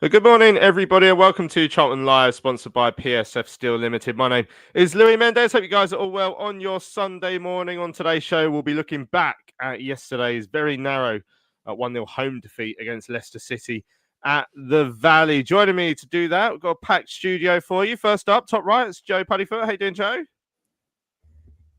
Good morning, everybody, and welcome to Charlton Live, sponsored by PSF Steel Limited. My name is Louis Mendes. Hope you guys are all well on your Sunday morning. On today's show, we'll be looking back at yesterday's very narrow 1-0 home defeat against Leicester City at the Valley. Joining me to do that, we've got a packed studio for you. First up, top right, it's Joe Puddyfoot. How you doing, Joe?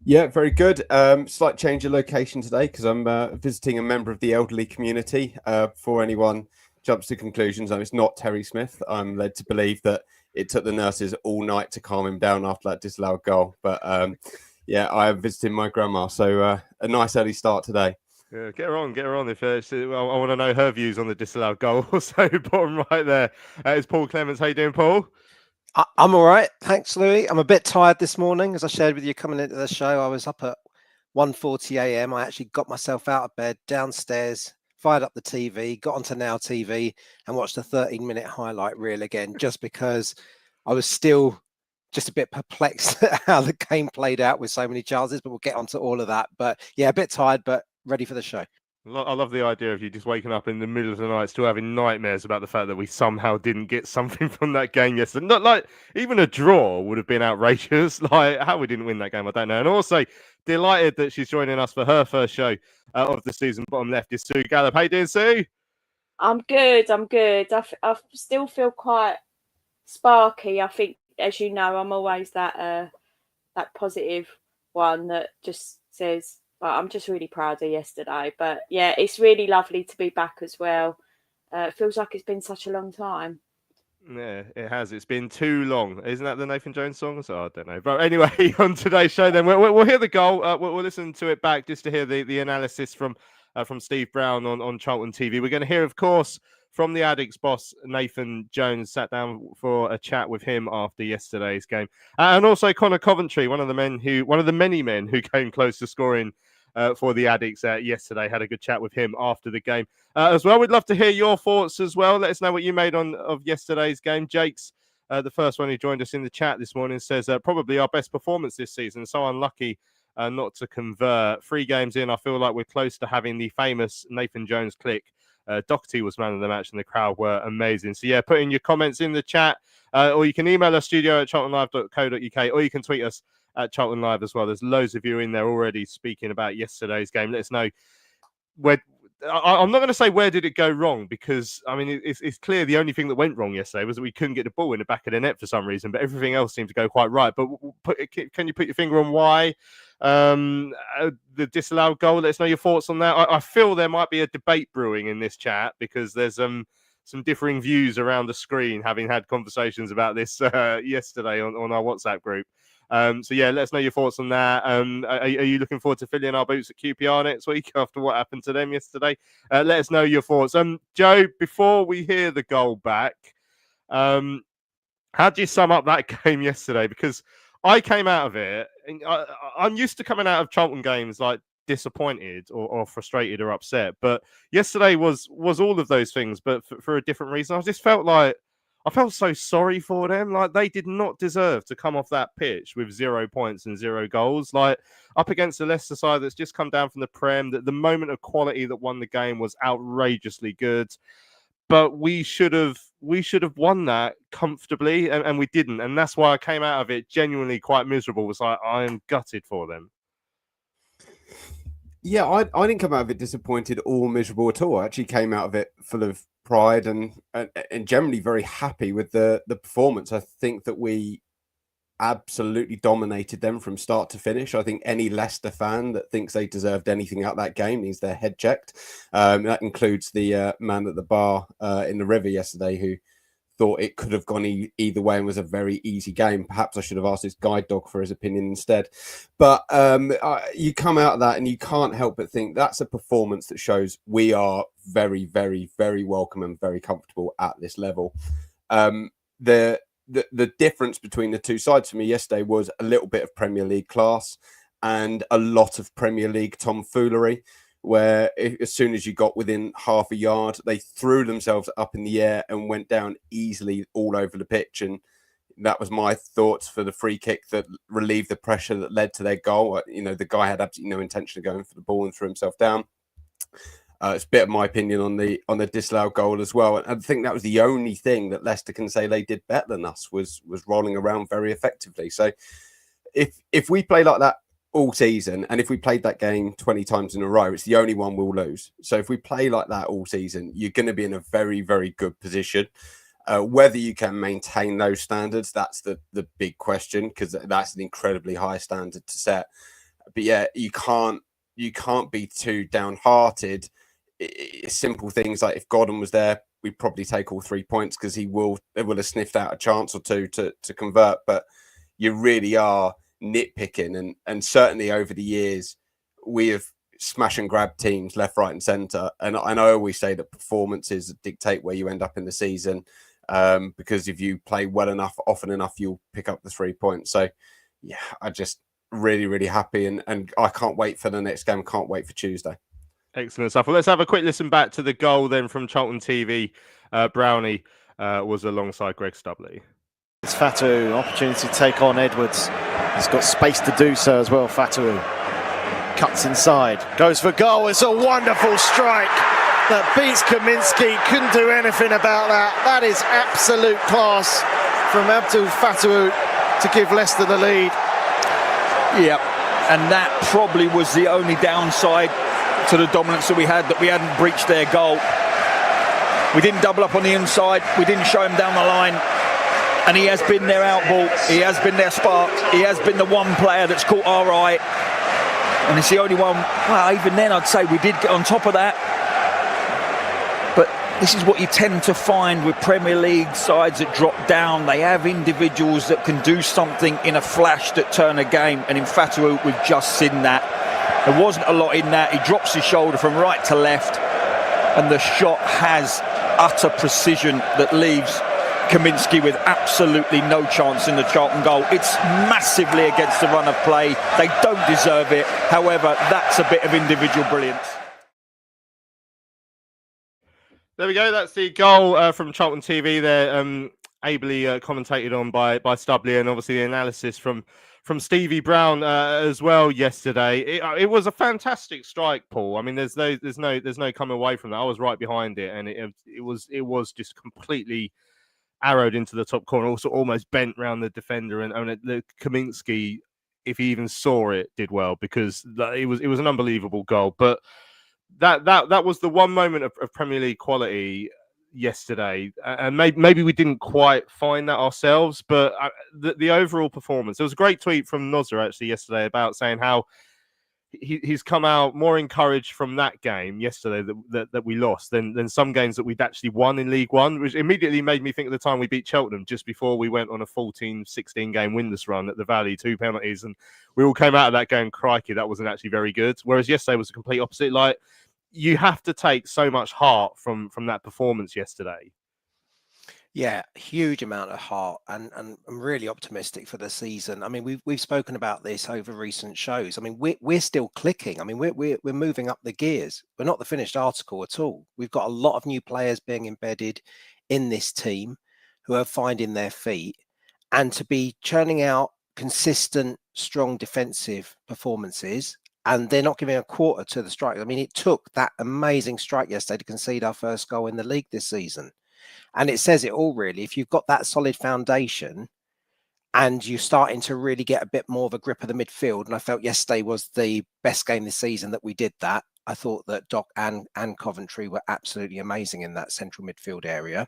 Yeah, very good. Slight change of location today because I'm visiting a member of the elderly community. For anyone jumps to conclusions, it's not Terry Smith. I'm led to believe that it took the nurses all night to calm him down after that disallowed goal. But yeah, I am visiting my grandma, so a nice early start today. Yeah, get her on. If I want to know her views on the disallowed goal. So bottom right there is Paul Clements. How you doing, Paul? I'm all right, thanks, Louis. I'm a bit tired this morning, as I shared with you coming into the show. I was up at 1:40 a.m. I actually got myself out of bed, downstairs, fired up the TV, got onto Now TV and watched a 13-minute highlight reel again, just because I was still just a bit perplexed at how the game played out with so many chances, but we'll get onto all of that. But yeah, a bit tired, but ready for the show. I love the idea of you just waking up in the middle of the night still having nightmares about the fact that we somehow didn't get something from that game yesterday. Not like even a draw would have been outrageous. Like how we didn't win that game, I don't know. And also delighted that she's joining us for her first show of the season. Bottom left is Sue Gallop. How you doing, Sue? I'm good. I still feel quite sparky. I think, as you know, I'm always that positive one that just says, well, I'm just really proud of yesterday. But yeah, it's really lovely to be back as well. It feels like it's been such a long time. Yeah, it has. It's been too long. Isn't that the Nathan Jones song? So I don't know. But anyway, on today's show, then we'll hear the goal. We'll listen to it back just to hear the analysis from Steve Brown on Charlton TV. We're going to hear, of course, from the Addicts boss, Nathan Jones. Sat down for a chat with him after yesterday's game, and also Conor Coventry, one of the many men who came close to scoring for the Addicts yesterday. Had a good chat with him after the game as well. We'd love to hear your thoughts as well. Let us know what you made of yesterday's game. Jake's the first one who joined us in the chat this morning, says probably our best performance this season. So unlucky not to convert. 3 games in, I feel like we're close to having the famous Nathan Jones click. Docky was man of the match and the crowd were amazing. So yeah, put in your comments in the chat, or you can email us studio@charltonlive.co.uk, or you can tweet us at Charlton Live as well. There's loads of you in there already speaking about yesterday's game. Let us know where. I'm not going to say where did it go wrong, because I mean it's clear the only thing that went wrong yesterday was that we couldn't get the ball in the back of the net for some reason, but everything else seemed to go quite right. But can you put your finger on why the disallowed goal? Let us know your thoughts on that. I feel there might be a debate brewing in this chat because there's some differing views around the screen, having had conversations about this yesterday on our WhatsApp group. So yeah, let us know your thoughts on that. Are you looking forward to filling our boots at QPR next week after what happened to them yesterday? Let us know your thoughts. Joe, before we hear the goal back, how do you sum up that game yesterday? Because I came out of it, and I'm used to coming out of Charlton games like disappointed or frustrated or upset, but yesterday was all of those things, but for a different reason. I just felt like I felt so sorry for them. Like they did not deserve to come off that pitch with 0 points and 0 goals. Like up against the Leicester side that's just come down from the Prem. That the moment of quality that won the game was outrageously good. but we should have won that comfortably, and we didn't, and that's why I came out of it genuinely quite miserable. Was like, I am gutted for them. Yeah, I didn't come out of it disappointed or miserable at all. I actually came out of it full of pride and generally very happy with the performance. I think that we absolutely dominated them from start to finish. I think any Leicester fan that thinks they deserved anything out of that game needs their head checked. That includes the man at the bar in the river yesterday who thought it could have gone either way and was a very easy game. Perhaps I should have asked his guide dog for his opinion instead. But you come out of that and you can't help but think that's a performance that shows we are very, very, very welcome and very comfortable at this level. The difference between the two sides for me yesterday was a little bit of Premier League class and a lot of Premier League tomfoolery, where as soon as you got within half a yard, they threw themselves up in the air and went down easily all over the pitch. And that was my thoughts for the free kick that relieved the pressure that led to their goal. You know, the guy had absolutely no intention of going for the ball and threw himself down. It's a bit of my opinion on the disallowed goal as well. And I think that was the only thing that Leicester can say they did better than us was rolling around very effectively. So if we play like that all season, and if we played that game 20 times in a row, it's the only one we'll lose. So if we play like that all season, you're going to be in a very, very good position. Whether you can maintain those standards, that's the big question, because that's an incredibly high standard to set. But yeah, you can't be too downhearted. Simple things like if Gordon was there, we'd probably take all 3 points because they will have sniffed out a chance or two to convert. But you really are nitpicking, and certainly over the years we have smash and grab teams left, right, and centre. And I always say that performances dictate where you end up in the season, because if you play well enough, often enough, you'll pick up the 3 points. So yeah, I just really, really happy, and I can't wait for the next game. Can't wait for Tuesday. Excellent stuff. Well, let's have a quick listen back to the goal then from Charlton TV. Brownie was alongside Greg Stubley. It's Fatu, opportunity to take on Edwards. He's got space to do so as well. Fatu cuts inside, goes for goal. It's a wonderful strike that beats Kaminski. Couldn't do anything about that. That is absolute class from Abdul Fatu to give Leicester the lead. Yep, and that probably was the only downside to the dominance that we had, that we hadn't breached their goal. We didn't double up on the inside, we didn't show him down the line, and he has been their outball, he has been their spark, he has been the one player that's caught our eye, and it's the only one. Well, even then I'd say we did get on top of that, but this is what you tend to find with Premier League sides that drop down. They have individuals that can do something in a flash that turn a game, and in Fatu we've just seen that. There wasn't a lot in that. He drops his shoulder from right to left, and the shot has utter precision that leaves Kaminski with absolutely no chance in the Charlton goal. It's massively against the run of play. They don't deserve it. However, that's a bit of individual brilliance. There we go. That's the goal from Charlton TV there, ably commentated on by Stubley, and obviously the analysis from Stevie Brown as well yesterday. It was a fantastic strike, Paul. I mean, there's no coming away from that. I was right behind it, and it was just completely arrowed into the top corner, also almost bent round the defender, and the Kaminski, if he even saw it, did well, because it was an unbelievable goal. But that was the one moment of Premier League quality yesterday, and maybe we didn't quite find that ourselves, but the overall performance. There was a great tweet from Nozza actually yesterday about saying how he's come out more encouraged from that game yesterday that we lost than some games that we'd actually won in League One, which immediately made me think of the time we beat Cheltenham just before we went on a 14-16 game winless run at the Valley, 2 penalties, and we all came out of that going, crikey, that wasn't actually very good. Whereas yesterday was the complete opposite. Like, you have to take so much heart from that performance yesterday. Yeah, huge amount of heart, and I'm really optimistic for the season. I mean, we've spoken about this over recent shows. I mean, we're still clicking. I mean, we're moving up the gears. We're not the finished article at all. We've got a lot of new players being embedded in this team who are finding their feet, and to be churning out consistent, strong defensive performances and they're not giving a quarter to the strike. I mean, it took that amazing strike yesterday to concede our first goal in the league this season. And it says it all, really. If you've got that solid foundation and you're starting to really get a bit more of a grip of the midfield, and I felt yesterday was the best game this season that we did that. I thought that Doc and Coventry were absolutely amazing in that central midfield area.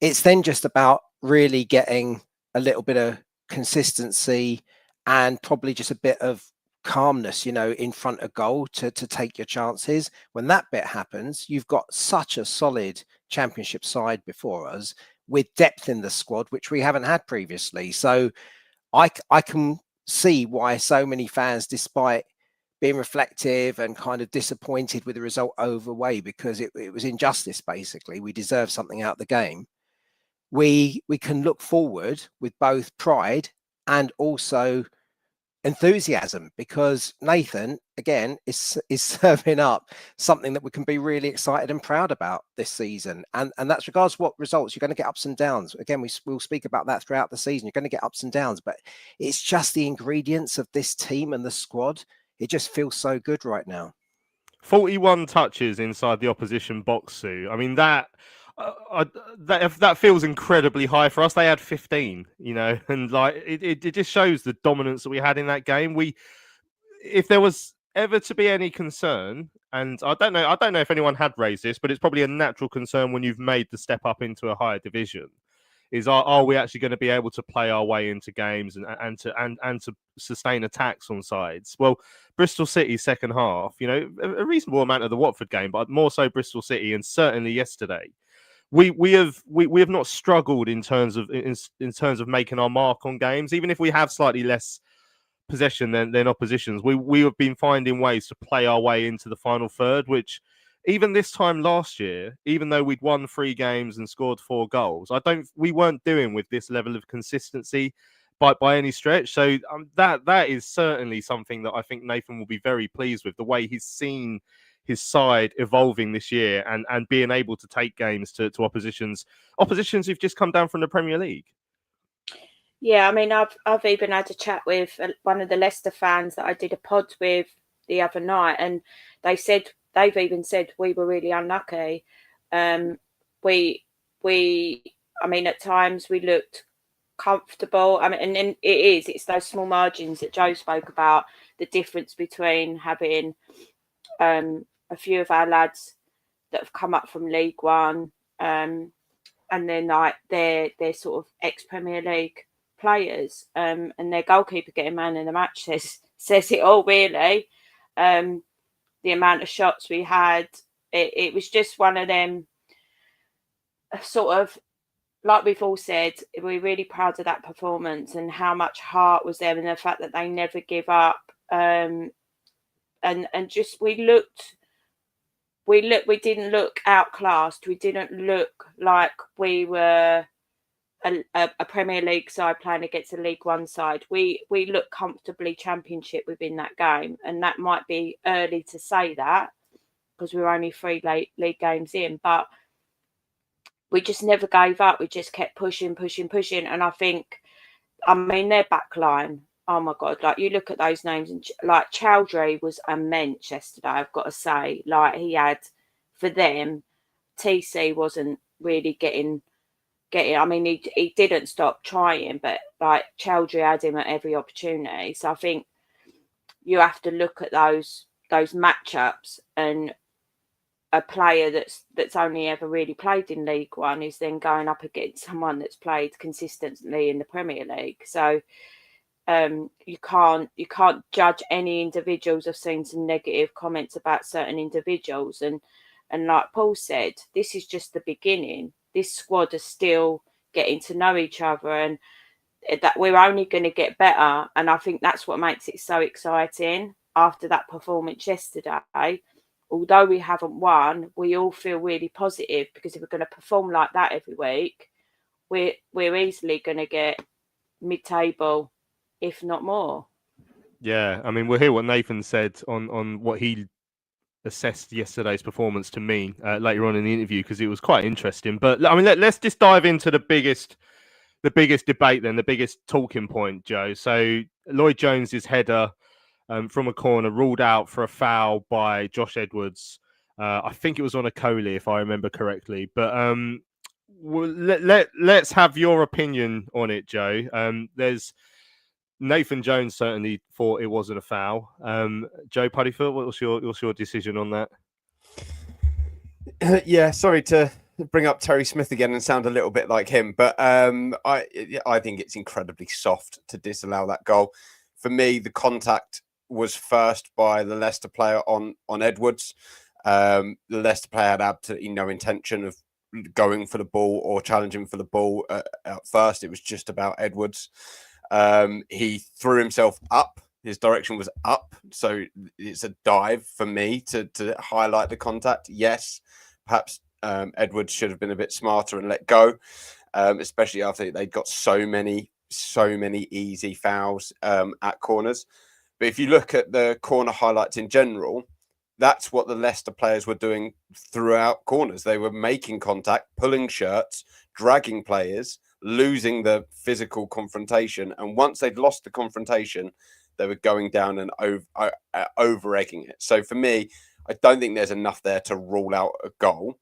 It's then just about really getting a little bit of consistency and probably just a bit of calmness, in front of goal to take your chances. When that bit happens, you've got such a solid championship side before us with depth in the squad, which we haven't had previously. So I can see why so many fans, despite being reflective and kind of disappointed with the result overway, because it was injustice, basically. We deserve something out of the game. We can look forward with both pride and also enthusiasm, because Nathan, again, is serving up something that we can be really excited and proud about this season. And that's regardless of what results. You're going to get ups and downs. Again, we'll speak about that throughout the season. You're going to get ups and downs, but it's just the ingredients of this team and the squad. It just feels so good right now. 41 touches inside the opposition box, Sue. I mean, that feels incredibly high for us. They had 15, and it just shows the dominance that we had in that game. If there was ever to be any concern, and I don't know if anyone had raised this, but it's probably a natural concern when you've made the step up into a higher division, is are we actually going to be able to play our way into games and to sustain attacks on sides? Well, Bristol City second half, a reasonable amount of the Watford game, but more so Bristol City, and certainly yesterday. We have not struggled in terms of making our mark on games, even if we have slightly less possession than oppositions. We have been finding ways to play our way into the final third, which even this time last year, even though we'd won 3 games and scored 4 goals, we weren't doing with this level of consistency by any stretch. So that is certainly something that I think Nathan will be very pleased with, the way he's seen his side evolving this year and being able to take games to oppositions who've just come down from the Premier League. Yeah, I mean, I've even had a chat with one of the Leicester fans that I did a pod with the other night, and they've even said we were really unlucky. I mean, at times we looked comfortable. I mean, and it's those small margins that Joe spoke about, the difference between having a few of our lads that have come up from League One, and then they're sort of ex-Premier League players, and their goalkeeper getting man in the match says it all, really. The amount of shots we had, it was just one of them sort of, like we've all said, we're really proud of that performance and how much heart was there, and the fact that they never give up. And just we didn't look outclassed. We didn't look like we were a Premier League side playing against a League One side. We looked comfortably Championship within that game, and that might be early to say that because we were only 3 league games in, but we just never gave up. We just kept pushing. And I mean, their back line, oh my God, like you look at those names, and like Chowdhury was immense yesterday, I've got to say. Like he had, for them, TC wasn't really getting. I mean, he didn't stop trying, but like Chowdhury had him at every opportunity. So I think you have to look at those matchups, and a player that's only ever really played in League One is then going up against someone that's played consistently in the Premier League. So you can't judge any individuals. I've seen some negative comments about certain individuals, and like Paul said, this is just the beginning. This squad is still getting to know each other, and that we're only going to get better. And I think that's what makes it so exciting. After that performance yesterday, although we haven't won, we all feel really positive, because if we're going to perform like that every week, we're easily going to get mid-table, if not more. Yeah, I mean, we'll hear what Nathan said on what he assessed yesterday's performance to me later on in the interview, because it was quite interesting. But I mean, let's just dive into the biggest debate then, the biggest talking point, Joe. So Lloyd Jones's header from a corner, ruled out for a foul by Josh Edwards. I think it was on a Coley, if I remember correctly. But let's have your opinion on it, Joe. There's Nathan Jones certainly thought it wasn't a foul. Joe Puddyfoot, what's your decision on that? Yeah, sorry to bring up Terry Smith again and sound a little bit like him, but I think it's incredibly soft to disallow that goal. For me, the contact was first by the Leicester player on Edwards. The Leicester player had absolutely no intention of going for the ball or challenging for the ball at first. It was just about Edwards. He threw himself up. His direction was up, so it's a dive for me to highlight the contact. Yes, perhaps Edwards should have been a bit smarter and let go, especially after they'd got so many easy fouls at corners. But if you look at the corner highlights in general, that's what the Leicester players were doing throughout corners. They were making contact, pulling shirts, dragging players, losing the physical confrontation. And once they'd lost the confrontation, they were going down and over-egging it. So for me, I don't think there's enough there to rule out a goal.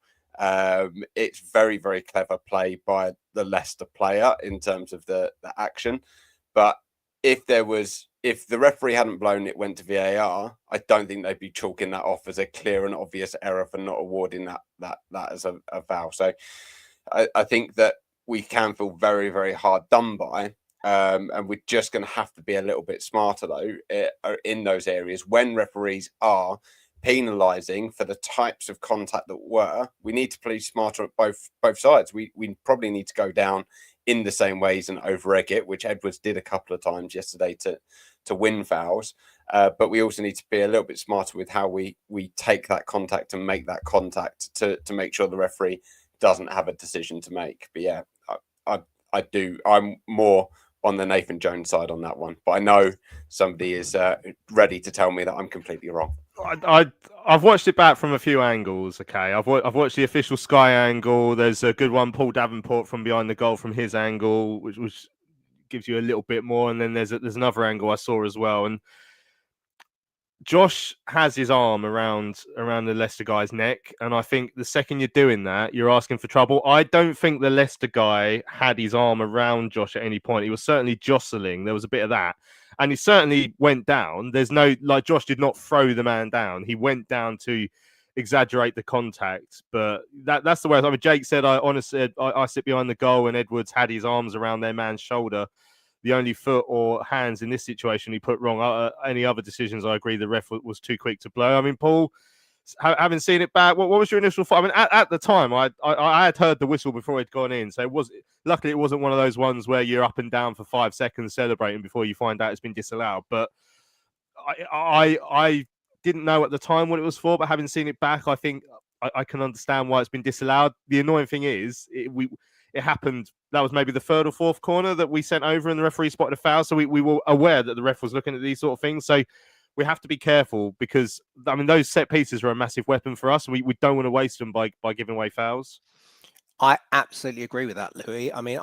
It's very, very clever play by the Leicester player in terms of the action. But if the referee hadn't blown it, went to VAR, I don't think they'd be chalking that off as a clear and obvious error for not awarding that as a foul. So I think that we can feel very, very hard done by. And we're just going to have to be a little bit smarter, though, in those areas. When referees are penalising for the types of contact that we need to play smarter at both sides. We probably need to go down in the same ways and over-egg it, which Edwards did a couple of times yesterday to win fouls. But we also need to be a little bit smarter with how we take that contact and make that contact to make sure the referee doesn't have a decision to make. But yeah, I do. I'm more on the Nathan Jones side on that one, but I know somebody is ready to tell me that I'm completely wrong. I've watched it back from a few angles. Okay, I've watched the official Sky angle. There's a good one, Paul Davenport from behind the goal from his angle, which gives you a little bit more. And then there's another angle I saw as well. And Josh has his arm around the Leicester guy's neck, and I think the second you're doing that, you're asking for trouble. I don't think the Leicester guy had his arm around Josh at any point. He was certainly jostling. There was a bit of that, and he certainly went down. There's no, like, Josh did not throw the man down. He went down to exaggerate the contact, but that's the way. I mean, Jake said, I sit behind the goal, and Edwards had his arms around their man's shoulder. The only foot or hands in this situation he put wrong. Any other decisions, I agree, the ref was too quick to blow. I mean, Paul, having seen it back, what was your initial thought? I mean, at the time, I had heard the whistle before it'd gone in, so luckily it wasn't one of those ones where you're up and down for 5 seconds celebrating before you find out it's been disallowed. But I didn't know at the time what it was for, but having seen it back, I think I can understand why it's been disallowed. The annoying thing is, it happened. That was maybe the third or fourth corner that we sent over and the referee spotted a foul. So we were aware that the ref was looking at these sort of things. So we have to be careful because, I mean, those set pieces are a massive weapon for us. We don't want to waste them by giving away fouls. I absolutely agree with that, Louis. I mean,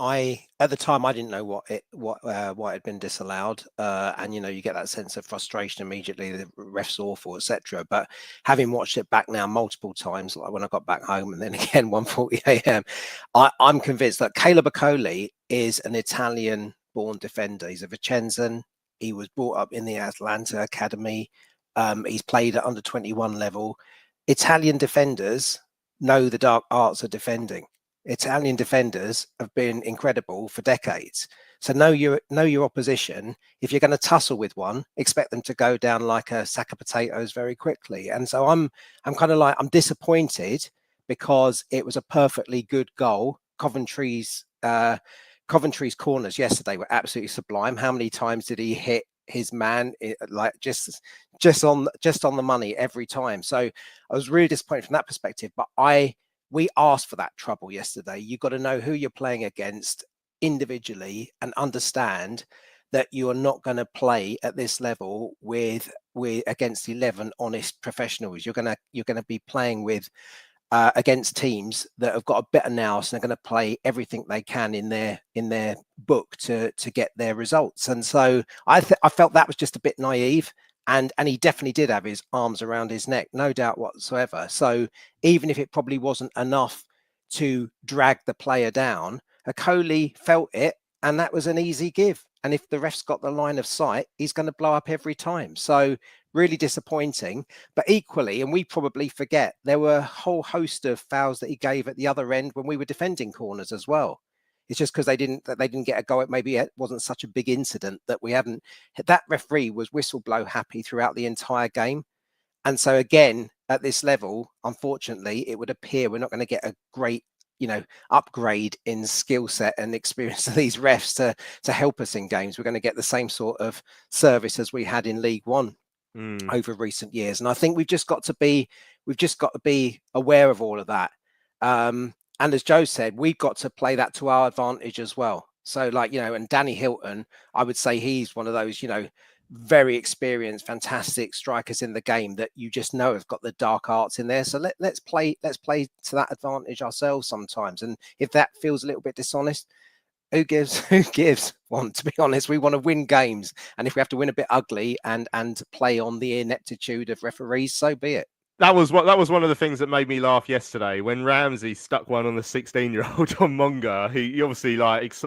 at the time I didn't know what had been disallowed, and you get that sense of frustration immediately. The ref's awful, etc. But having watched it back now multiple times, like when I got back home, and then again 1:40 a.m., I'm convinced that Caleb Acoli is an Italian-born defender. He's a Vicenzan. He was brought up in the Atlanta Academy. He's played at under 21 level. Italian defenders know the dark arts of defending. Italian defenders have been incredible for decades. So know your opposition. If you're going to tussle with one, expect them to go down like a sack of potatoes very quickly. And so I'm kind of like, I'm disappointed because it was a perfectly good goal. Coventry's corners yesterday were absolutely sublime. How many times did he hit his man like just on the money every time? So I was really disappointed from that perspective, but we asked for that trouble yesterday. You've got to know who you're playing against individually and understand that you are not going to play at this level with against 11 honest professionals. You're going to be playing with against teams that have got a better nous and are going to play everything they can in their book to get their results. And so I felt that was just a bit naive. And he definitely did have his arms around his neck, no doubt whatsoever. So even if it probably wasn't enough to drag the player down, Okoli felt it, and that was an easy give. And if the ref's got the line of sight, he's going to blow up every time. So really disappointing. But equally, and we probably forget, there were a whole host of fouls that he gave at the other end when we were defending corners as well. It's just because they didn't get a go. Maybe it wasn't such a big incident that we haven't. That referee was whistleblow happy throughout the entire game. And so again, at this level, unfortunately, it would appear we're not going to get a great, upgrade in skill set and experience of these refs to help us in games. We're going to get the same sort of service as we had in League One over recent years. And I think we've just got to be aware of all of that. And as Joe said, we've got to play that to our advantage as well. So and Danny Hilton, I would say he's one of those, very experienced, fantastic strikers in the game that you just know have got the dark arts in there. So let's play to that advantage ourselves sometimes. And if that feels a little bit dishonest, who gives? To be honest, we want to win games. And if we have to win a bit ugly and play on the ineptitude of referees, so be it. That was one of the things that made me laugh yesterday when Ramsey stuck one on the 16-year-old on Monga. He obviously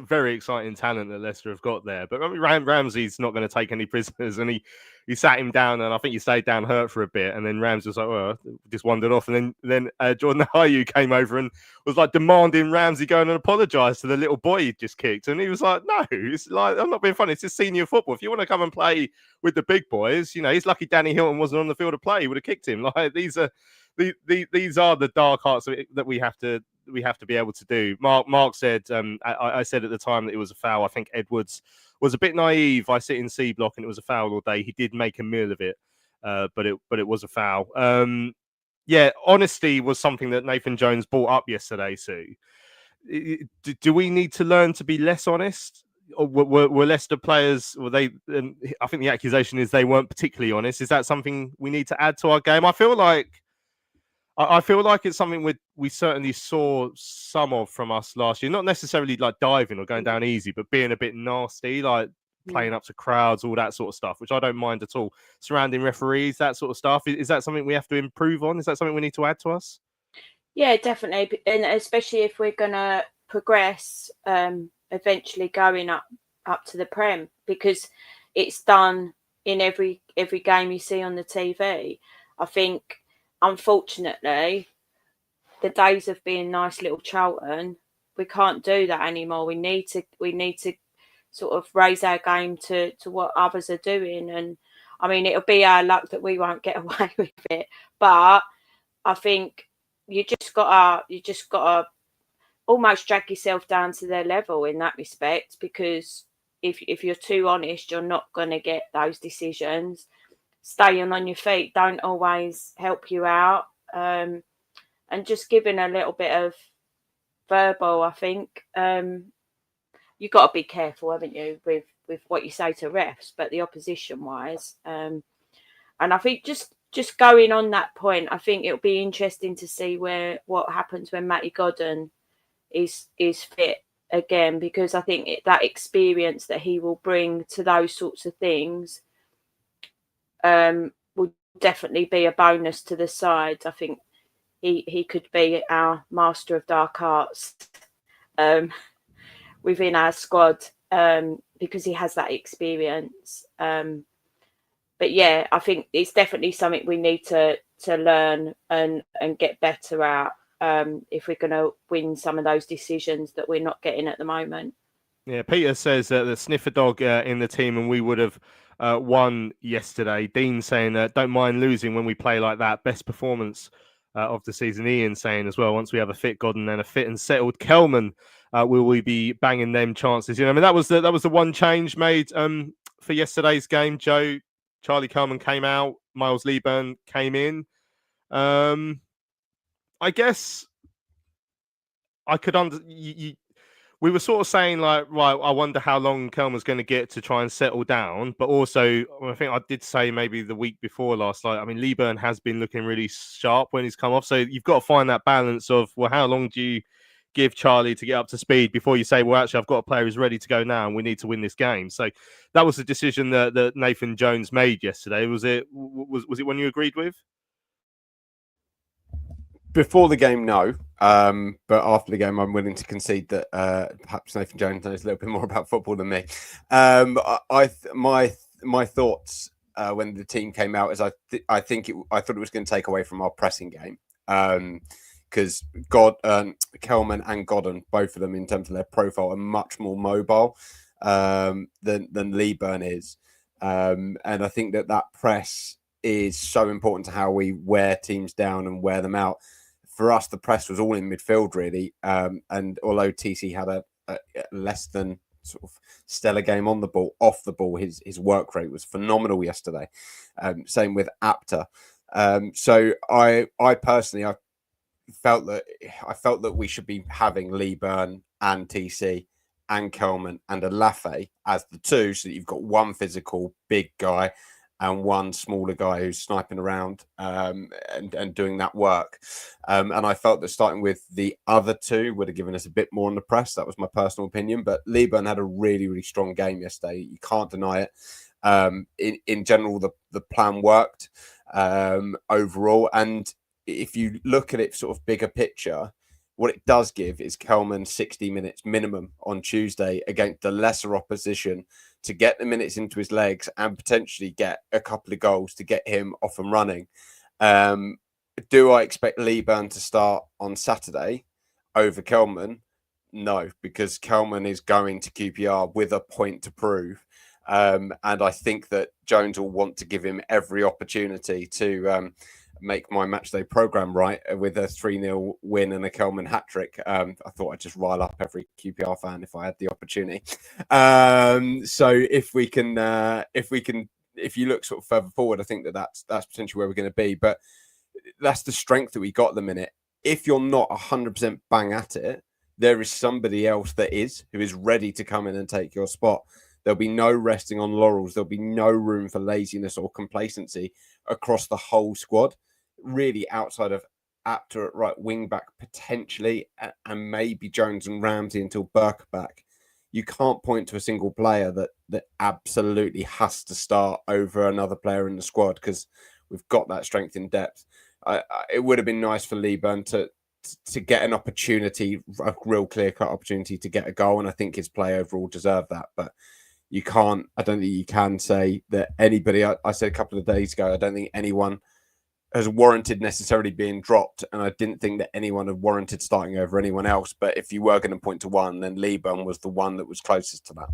very exciting talent that Leicester have got there. But I mean, Ramsey's not going to take any prisoners, and he sat him down, and I think he stayed down hurt for a bit. And then Ramsey was like, "Well," just wandered off. And then Jordan Ayew came over and was like demanding Ramsey go and apologise to the little boy he just kicked. And he was like, "No, it's like I'm not being funny. It's just senior football. If you want to come and play with the big boys, he's lucky Danny Hilton wasn't on the field of play. He would have kicked him. Like these are the dark arts that we have to be able to do." Mark said, I said at the time that it was a foul. I think Edwards was a bit naive. I sit in C block and it was a foul all day. He did make a meal of it, but it was a foul. Honesty was something that Nathan Jones brought up yesterday, Sue. Do we need to learn to be less honest? Or were Leicester players? Were they? I think the accusation is they weren't particularly honest. Is that something we need to add to our game? I feel like it's something we certainly saw some of from us last year. Not necessarily like diving or going down easy, but being a bit nasty, like playing up to crowds, all that sort of stuff, which I don't mind at all. Surrounding referees, that sort of stuff. Is that something we have to improve on? Is that something we need to add to us? Yeah, definitely, and especially if we're gonna progress, eventually going up to the Prem, because it's done in every game you see on the TV. I think, unfortunately, the days of being nice little Charlton, we can't do that anymore. We need to sort of raise our game to what others are doing. And I mean, it'll be our luck that we won't get away with it. But I think you just gotta almost drag yourself down to their level in that respect, because if you're too honest, you're not going to get those decisions. Staying on your feet don't always help you out, and just giving a little bit of verbal, I think you've got to be careful, haven't you, with what you say to refs, but the opposition wise, and I think just going on that point, I think it'll be interesting to see what happens when Matty Godden is fit again, because I think that experience that he will bring to those sorts of things will definitely be a bonus to the side. I think he could be our master of dark arts within our squad, because he has that experience. But yeah, I think it's definitely something we need to learn and get better at, if we're going to win some of those decisions that we're not getting at the moment. Yeah, Peter says the sniffer dog in the team, and we would have won yesterday. Dean saying don't mind losing when we play like that. Best performance of the season. Ian saying as well, once we have a fit Godden and a fit and settled Kelman, will we be banging them chances? I mean, that was the one change made for yesterday's game. Joe, Charlie Kelman came out, Miles Leaburn came in. I guess I could we were sort of saying like, right, I wonder how long Kelman's going to get to try and settle down. But also, I think I did say maybe the week before last, like, I mean, Leaburn has been looking really sharp when he's come off. So you've got to find that balance of, well, how long do you give Charlie to get up to speed before you say, well, actually, I've got a player who's ready to go now and we need to win this game. So that was the decision that Nathan Jones made yesterday. Was it one you agreed with? Before the game, no. But after the game, I'm willing to concede that perhaps Nathan Jones knows a little bit more about football than me. My thoughts when the team came out is I thought it was going to take away from our pressing game. Because Kelman and Godden, both of them in terms of their profile, are much more mobile than Leeburn is. And I think that press is so important to how we wear teams down and wear them out. For us, the press was all in midfield, really. And although TC had a less than sort of stellar game on the ball, off the ball, his work rate was phenomenal yesterday. Same with Apter. So I personally felt that we should be having Leeburn and TC and Kelman and Alafe as the two, so that you've got one physical big guy and one smaller guy who's sniping around and doing that work. And I felt that starting with the other two would have given us a bit more on the press. That was my personal opinion. But Leeburn had a really, really strong game yesterday. You can't deny it. In general, the plan worked overall. And if you look at it sort of bigger picture, what it does give is Kelman 60 minutes minimum on Tuesday against the lesser opposition to get the minutes into his legs and potentially get a couple of goals to get him off and running. Do I expect Leeburn to start on Saturday over Kelman? No, because Kelman is going to QPR with a point to prove. And I think that Jones will want to give him every opportunity to make my matchday program right with a 3-0 win and a Kelman hat-trick. I thought I'd just rile up every QPR fan if I had the opportunity. So if you look sort of further forward, I think that's potentially where we're going to be. But that's the strength that we got at the minute. If you're not 100% bang at it, there is somebody else who is ready to come in and take your spot. There'll be no resting on laurels. There'll be no room for laziness or complacency across the whole squad, really, outside of Apter at right wing back potentially, and maybe Jones and Ramsey until Burke are back. You can't point to a single player that absolutely has to start over another player in the squad, because we've got that strength in depth. It would have been nice for Leeburn to get an opportunity, a real clear-cut opportunity to get a goal, and I think his play overall deserved that. But I don't think you can say that anybody, I said a couple of days ago, I don't think anyone has warranted necessarily being dropped, and I didn't think that anyone had warranted starting over anyone else. But if you were going to point to one, then Leeburn was the one that was closest to that.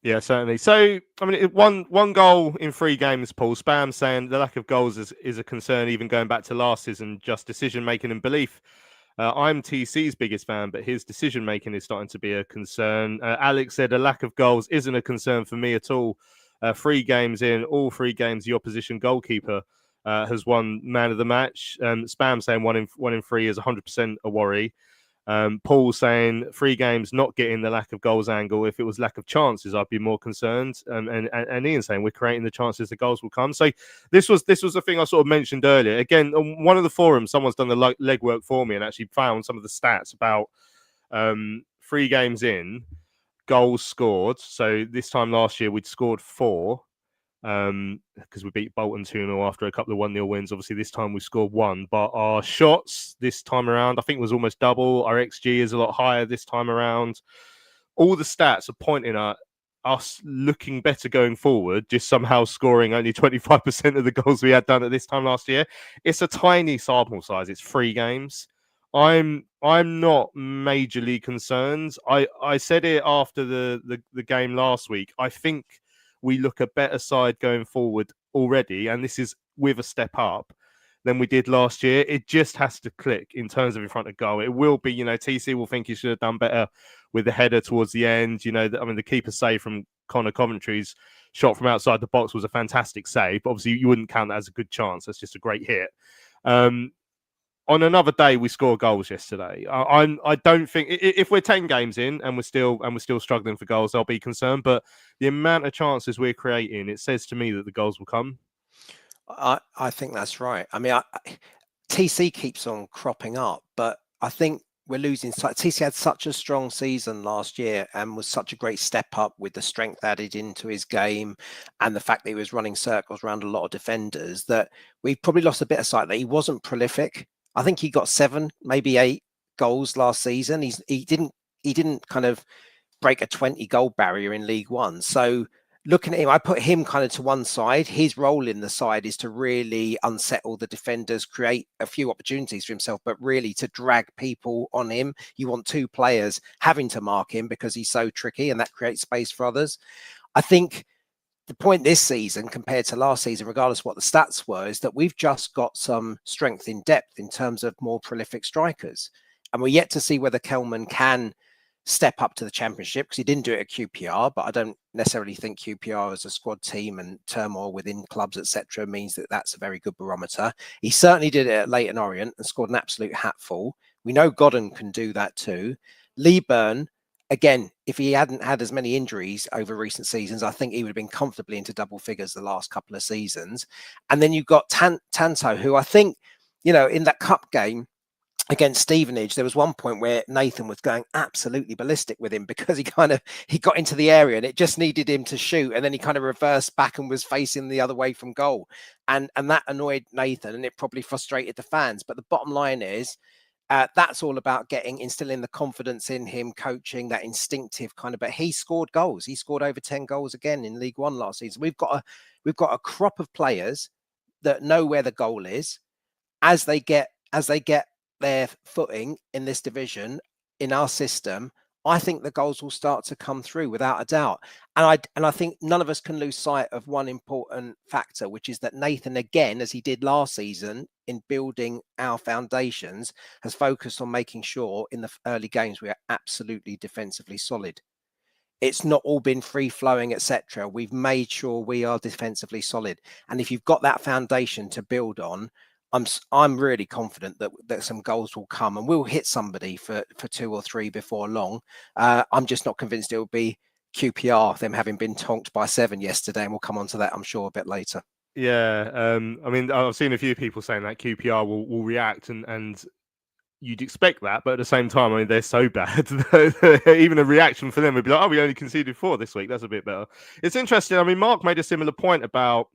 Yeah, certainly. So, I mean, one goal in 3 games, Paul. Spam saying the lack of goals is a concern, even going back to last season, just decision-making and belief. I'm TC's biggest fan, but his decision-making is starting to be a concern. Alex said a lack of goals isn't a concern for me at all. 3 games in, all 3 games, the opposition goalkeeper has won man of the match. Spam saying 1 in 3 is 100% a worry. Paul saying 3 games not getting the lack of goals angle. If it was lack of chances, I'd be more concerned. And Ian saying we're creating the chances the goals will come. So this was the thing I sort of mentioned earlier. Again, on one of the forums, someone's done the legwork for me and actually found some of the stats about 3 games in, goals scored. So this time last year we'd scored 4. Because we beat Bolton 2-0 after a couple of 1-0 wins. Obviously, this time we scored 1, but our shots this time around, I think, was almost double. Our XG is a lot higher this time around. All the stats are pointing at us looking better going forward, just somehow scoring only 25% of the goals we had done at this time last year. It's a tiny sample size. It's 3 games. I'm not majorly concerned. I said it after the game last week. I think we look a better side going forward already, and this is with a step up than we did last year. It just has to click in terms of in front of goal. It will be, TC will think he should have done better with the header towards the end. The keeper save from Conor Coventry's shot from outside the box was a fantastic save. But obviously, you wouldn't count that as a good chance. That's just a great hit. On another day, we scored goals yesterday. I don't think if we're 10 games in and we're still struggling for goals, I'll be concerned. But the amount of chances we're creating, it says to me that the goals will come. I think that's right. I mean, TC keeps on cropping up, but I think we're losing. TC had such a strong season last year and was such a great step up with the strength added into his game and the fact that he was running circles around a lot of defenders, that we've probably lost a bit of sight that he wasn't prolific. I think he got 7, maybe 8 goals last season. He didn't kind of break a 20 goal barrier in League One. So looking at him, I put him kind of to one side. His role in the side is to really unsettle the defenders, create a few opportunities for himself, but really to drag people on him. You want 2 players having to mark him because he's so tricky, and that creates space for others. I think the point this season compared to last season, regardless of what the stats were, is that we've just got some strength in depth in terms of more prolific strikers. And we're yet to see whether Kelman can step up to the Championship, because he didn't do it at QPR, but I don't necessarily think QPR as a squad team and turmoil within clubs, etc., means that that's a very good barometer. He certainly did it at Leyton Orient and scored an absolute hatful. We know Godden can do that too. Lee Byrne, again, if he hadn't had as many injuries over recent seasons, I think he would have been comfortably into double figures the last couple of seasons. And then you've got Tanto, who I think, in that cup game against Stevenage, there was one point where Nathan was going absolutely ballistic with him because he got into the area and it just needed him to shoot, and then he kind of reversed back and was facing the other way from goal, and that annoyed Nathan, and it probably frustrated the fans. But the bottom line is that's all about instilling the confidence in him, coaching that instinctive kind of. But he scored goals. He scored over 10 goals again in League One last season. We've got a crop of players that know where the goal is as they get their footing in this division, in our system. I think the goals will start to come through without a doubt. And I think none of us can lose sight of one important factor, which is that Nathan, again, as he did last season in building our foundations, has focused on making sure in the early games we are absolutely defensively solid. It's not all been free flowing, etc. We've made sure we are defensively solid. And if you've got that foundation to build on, I'm really confident that some goals will come, and we'll hit somebody for 2 or 3 before long. I'm just not convinced it will be QPR, them having been tonked by 7 yesterday, and we'll come on to that, I'm sure, a bit later. Yeah, I mean, I've seen a few people saying that QPR will react, and you'd expect that, but at the same time, I mean, they're so bad. Even a reaction for them would be like, oh, we only conceded 4 this week. That's a bit better. It's interesting. I mean, Mark made a similar point about.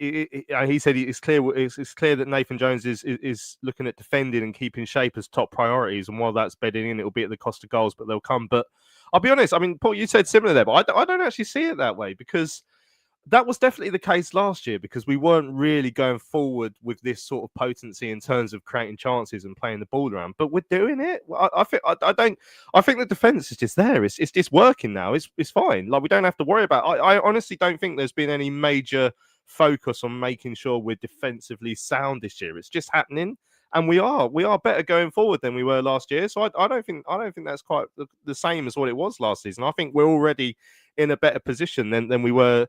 He said it's clear that Nathan Jones is looking at defending and keeping shape as top priorities, and while that's bedding in, it'll be at the cost of goals, but they'll come. But I'll be honest, I mean, Paul, you said similar there, but I don't actually see it that way, because that was definitely the case last year, because we weren't really going forward with this sort of potency in terms of creating chances and playing the ball around. But we're doing it. I think the defense is just there. It's just working now. It's fine. Like, we don't have to worry about. I honestly don't think there's been any major focus on making sure we're defensively sound this year. It's just happening, and we are better going forward than we were last year. So I don't think that's quite the same as what it was last season. I think we're already in a better position than we were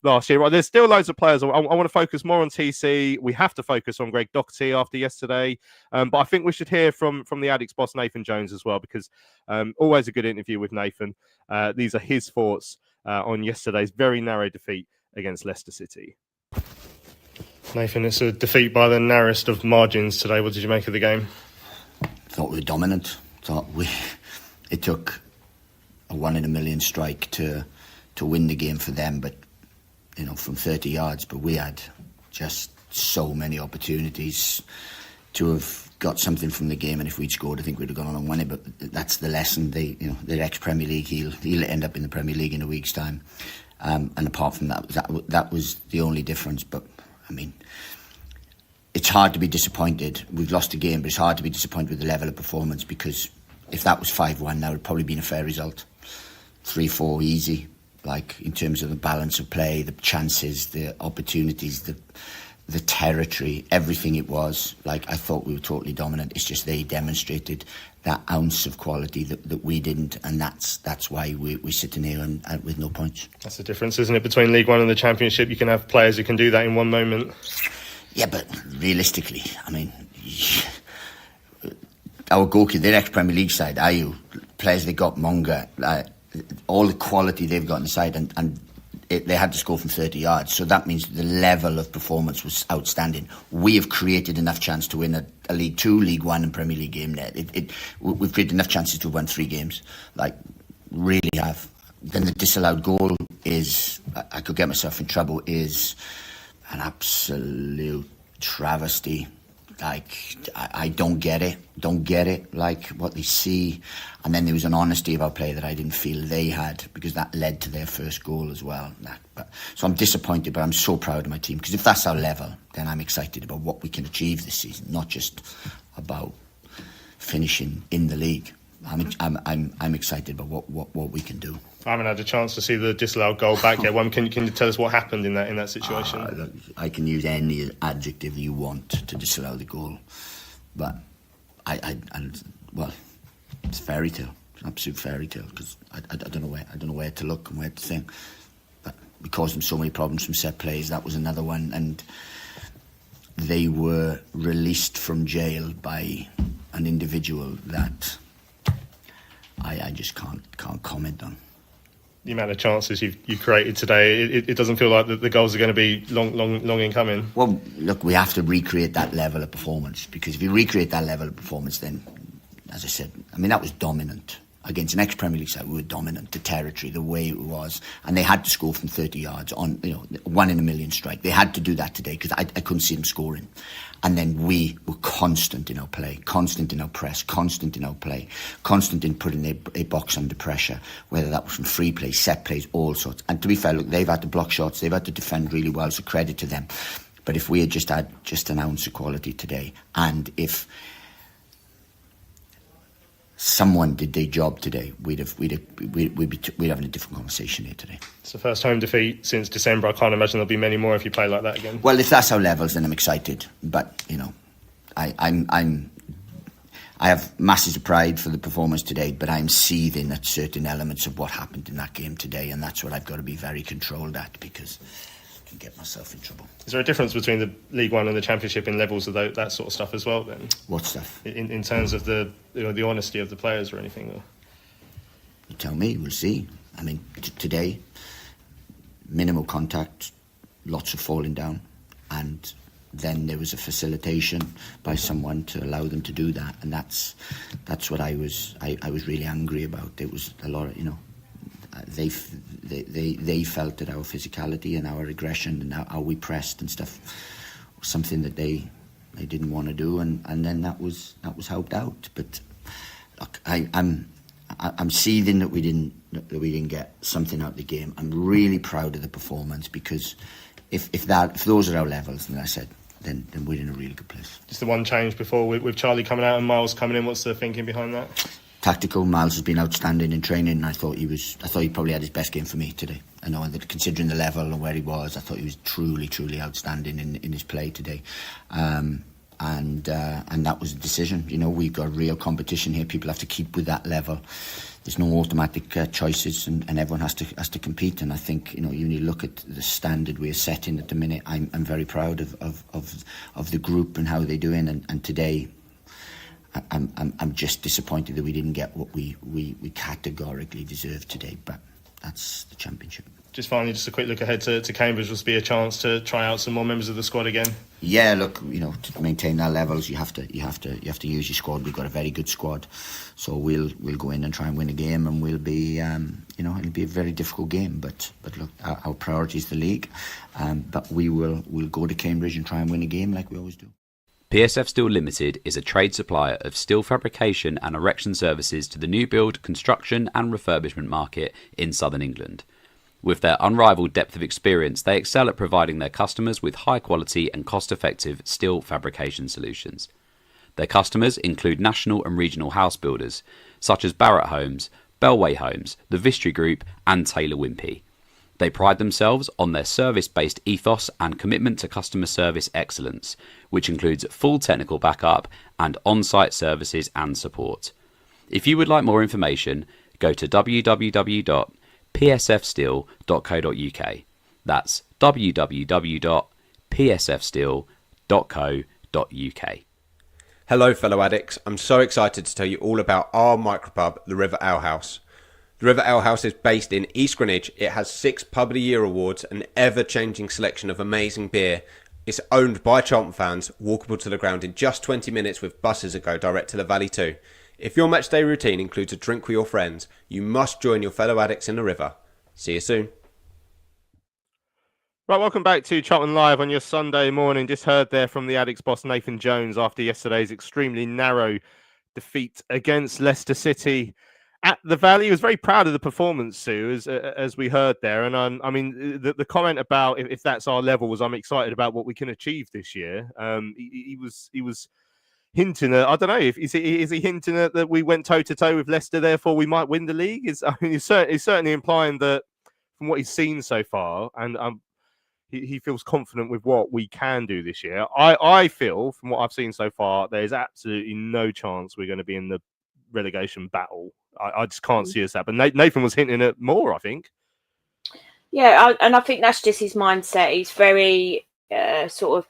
last year. Right, there's still loads of players. I want to focus more on TC. We have to focus on Greg Docky after yesterday, but I think we should hear from the Addicts boss Nathan Jones as well, because always a good interview with Nathan. These are his thoughts on yesterday's very narrow defeat against Leicester City. Nathan, it's a defeat by the narrowest of margins today. What did you make of the game? Thought we were dominant. It took a 1 in a million strike to win the game for them, but from 30 yards. But we had just so many opportunities to have got something from the game, and if we'd scored, I think we'd have gone on and won it. But that's the lesson. They're ex-Premier League. He'll end up in the Premier League in a week's time. And apart from that was the only difference. But I mean, it's hard to be disappointed. We've lost a game, but it's hard to be disappointed with the level of performance, because if that was 5-1, that would probably been a fair result. 3-4 easy, like in terms of the balance of play, the chances, the opportunities, the territory, everything it was. Like, I thought we were totally dominant. It's just they demonstrated that ounce of quality that we didn't, and that's why we're sitting here and with no points. That's the difference, isn't it, between League One and the Championship? You can have players who can do that in one moment. Yeah, but realistically, I mean, our goalkeeper, their ex-Premier League side, players they got, Monga, all the quality they've got in the side, and they had to score from 30 yards. So that means the level of performance was outstanding. We have created enough chance to win a League Two, League One and Premier League game there. We've created enough chances to have won 3 games. Like, really have. Then the disallowed goal is, I could get myself in trouble, is an absolute travesty. Like, I don't get it, like what they see. And then there was an honesty about play that I didn't feel they had, because that led to their first goal as well. So I'm disappointed, but I'm so proud of my team, because if that's our level, then I'm excited about what we can achieve this season, not just about finishing in the league. I'm excited about what we can do. I haven't had a chance to see the disallowed goal back yet. Can you tell us what happened in that situation? I can use any adjective you want to disallow the goal, but well, it's fairy tale, it's an absolute fairy tale, because I don't know where to look and where to think. But we caused them so many problems from set plays. That was another one, and they were released from jail by an individual that I just can't comment on. The amount of chances you've created today, it doesn't feel like the goals are going to be long in coming. Well, look, we have to recreate that level of performance, because if you recreate that level of performance, then, as I said, I mean, that was dominant. Against an ex-Premier League side, we were dominant, the territory, the way it was. And they had to score from 30 yards on, 1 in a million strike. They had to do that today, because I couldn't see them scoring. And then we were constant in our play, constant in our press, constant in our play, constant in putting a box under pressure, whether that was from free play, set plays, all sorts. And to be fair, look, they've had to block shots, they've had to defend really well, so credit to them. But if we had just had an ounce of quality today, and if someone did their job today, we'd be having a different conversation here today. It's the first home defeat since December. I can't imagine there'll be many more if you play like that again. Well, if that's our levels, then I'm excited. But I have masses of pride for the performance today, but I'm seething at certain elements of what happened in that game today, and that's what I've got to be very controlled at, because I can get myself in trouble. Is there a difference between the League One and the Championship in levels of that sort of stuff as well, then? What stuff? In terms of the honesty of the players or anything? Or? You tell me, we'll see. I mean, today, minimal contact, lots of falling down, and then there was a facilitation by someone to allow them to do that, and that's what I was really angry about. There was a lot of, they felt that our physicality and our aggression and how we pressed and stuff was something that they didn't want to do, and then that was helped out. But look, I'm seething that we didn't get something out of the game. I'm really proud of the performance, because if those are our levels, then I said, then we're in a really good place. Just the one change before with Charlie coming out and Miles coming in. What's the thinking behind that? Tactical. Miles has been outstanding in training, and I thought he probably had his best game for me today. I know that, considering the level and where he was, I thought he was truly outstanding in his play today. And that was a decision. We've got real competition here. People have to keep with that level. There's no automatic choices, and everyone has to compete. And I think you need to look at the standard we're setting at the minute. I'm very proud of the group and how they're doing. And today, I'm just disappointed that we didn't get what we categorically deserved today. But that's the Championship. Just finally, just a quick look ahead to Cambridge. Will be a chance to try out some more members of the squad again? Yeah, look, to maintain our levels, you have to use your squad. We've got a very good squad, so we'll go in and try and win a game, and we'll be, it'll be a very difficult game. But look, our priority is the league, but we'll go to Cambridge and try and win a game like we always do. PSF Steel Limited is a trade supplier of steel fabrication and erection services to the new build, construction and refurbishment market in southern England. With their unrivaled depth of experience, they excel at providing their customers with high quality and cost-effective steel fabrication solutions. Their customers include national and regional house builders, such as Barratt Homes, Bellway Homes, the Vistry Group and Taylor Wimpey. They pride themselves on their service-based ethos and commitment to customer service excellence, which includes full technical backup and on-site services and support. If you would like more information, go to www.psfsteel.co.uk. That's www.psfsteel.co.uk. Hello, fellow addicts. I'm so excited to tell you all about our micropub, the River Ale House. The River Ale House is based in East Greenwich. It has 6 Pub of the Year awards, an ever-changing selection of amazing beer. It's owned by Charlton fans, walkable to the ground in just 20 minutes with buses that go direct to the Valley too. If your matchday routine includes a drink with your friends, you must join your fellow addicts in the river. See you soon. Right, welcome back to Charlton Live on your Sunday morning. Just heard there from the Addicts boss Nathan Jones after yesterday's extremely narrow defeat against Leicester City at the Valley. He was very proud of the performance, Sue, as we heard there. And I mean, the comment about if that's our level was I'm excited about what we can achieve this year. He was hinting at, I don't know, is he hinting at that we went toe to toe with Leicester, therefore we might win the league? He's certainly implying that from what he's seen so far, and he feels confident with what we can do this year. I feel from what I've seen so far, there's absolutely no chance we're going to be in the relegation battle. I just can't see us that. But Nathan was hinting at more, I think. Yeah, and I think that's just his mindset. He's very sort of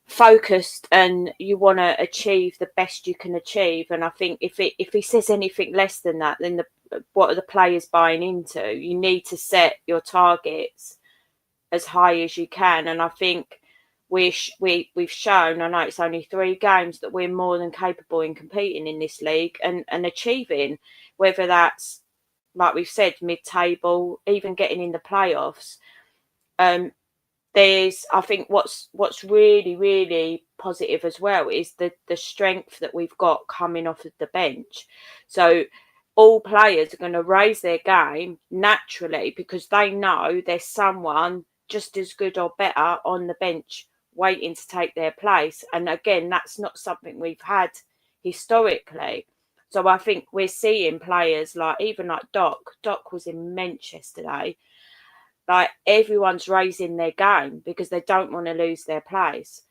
focused, and you want to achieve the best you can achieve. And I think if he says anything less than that, then what are the players buying into? You need to set your targets as high as you can. And I think we've shown, I know it's only 3 games, that we're more than capable in competing in this league and achieving, whether that's, like we've said, mid-table, even getting in the playoffs. There's, I think what's really, really positive as well is the strength that we've got coming off of the bench. So all players are going to raise their game naturally because they know there's someone just as good or better on the bench waiting to take their place. And again, that's not something we've had historically. So I think we're seeing players like Doc. Doc was immense yesterday. Like, everyone's raising their game because they don't want to lose their place.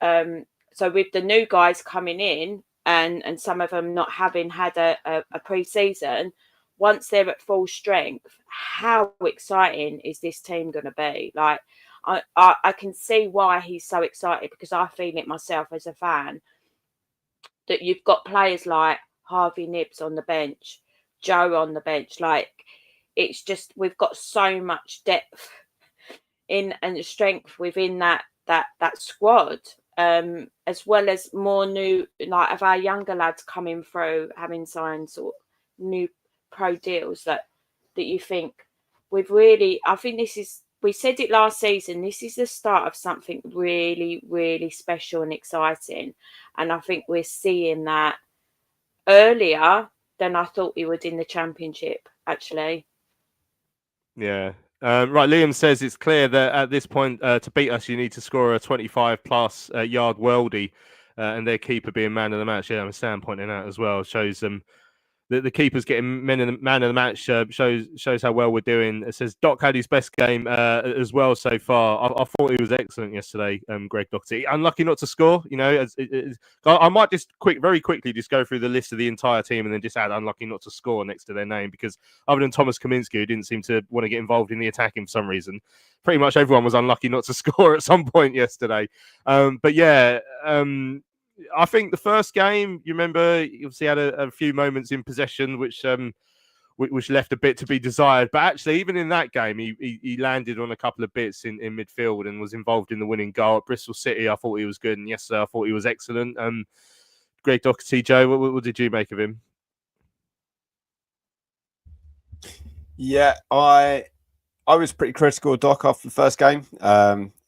So with the new guys coming in and some of them not having had a pre-season, once they're at full strength, how exciting is this team going to be? Like, I can see why he's so excited, because I feel it myself as a fan, that you've got players like Harvey Nibbs on the bench, Joe on the bench. Like, it's just, we've got so much depth in and strength within that squad, as well as more new, like, of our younger lads coming through, having signed sort of new pro deals that you think we've really, I think this is, we said it last season, this is the start of something really, really special and exciting. And I think we're seeing that earlier than I thought we would in the Championship, actually. Yeah. Right, Liam says it's clear that at this point, to beat us, you need to score a 25-plus yard worldie, and their keeper being man of the match. Yeah, I'm Sam pointing out as well. Shows them the keeper's getting man of the match. Shows how well we're doing. It says Doc had his best game as well so far. I thought he was excellent yesterday. Greg Docky, unlucky not to score. You know, I might just very quickly just go through the list of the entire team and then just add unlucky not to score next to their name, because other than Thomas Kaminsky, who didn't seem to want to get involved in the attacking for some reason, pretty much everyone was unlucky not to score at some point yesterday. But yeah. I think the first game, you remember, you obviously had a few moments in possession which left a bit to be desired. But actually, even in that game, he landed on a couple of bits in midfield and was involved in the winning goal. At Bristol City, I thought he was good, and yesterday I thought he was excellent. Greg Doherty, Joe, what did you make of him? Yeah, I was pretty critical of Doc after the first game.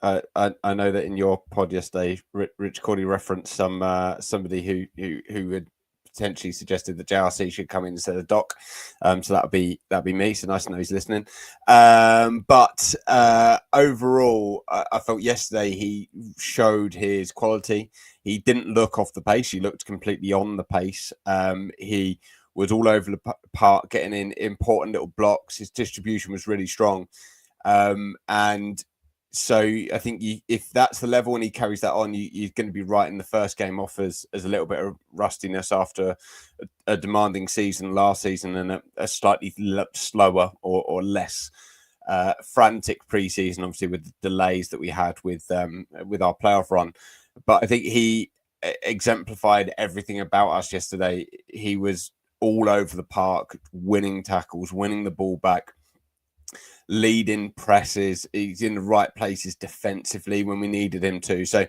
I know that in your pod yesterday, Rich Cordy referenced somebody who had potentially suggested that JRC should come in instead of Doc. So that'd be me. So nice to know he's listening. But overall, I felt yesterday he showed his quality. He didn't look off the pace. He looked completely on the pace. He was all over the park, getting in important little blocks. His distribution was really strong. And so I think if that's the level and he carries that on, you're going to be right in the first game off as a little bit of rustiness after a demanding season last season and a slightly slower or less frantic pre-season, obviously with the delays that we had with our playoff run. But I think he exemplified everything about us yesterday. He was all over the park, winning tackles, winning the ball back, leading presses. He's in the right places defensively when we needed him to. So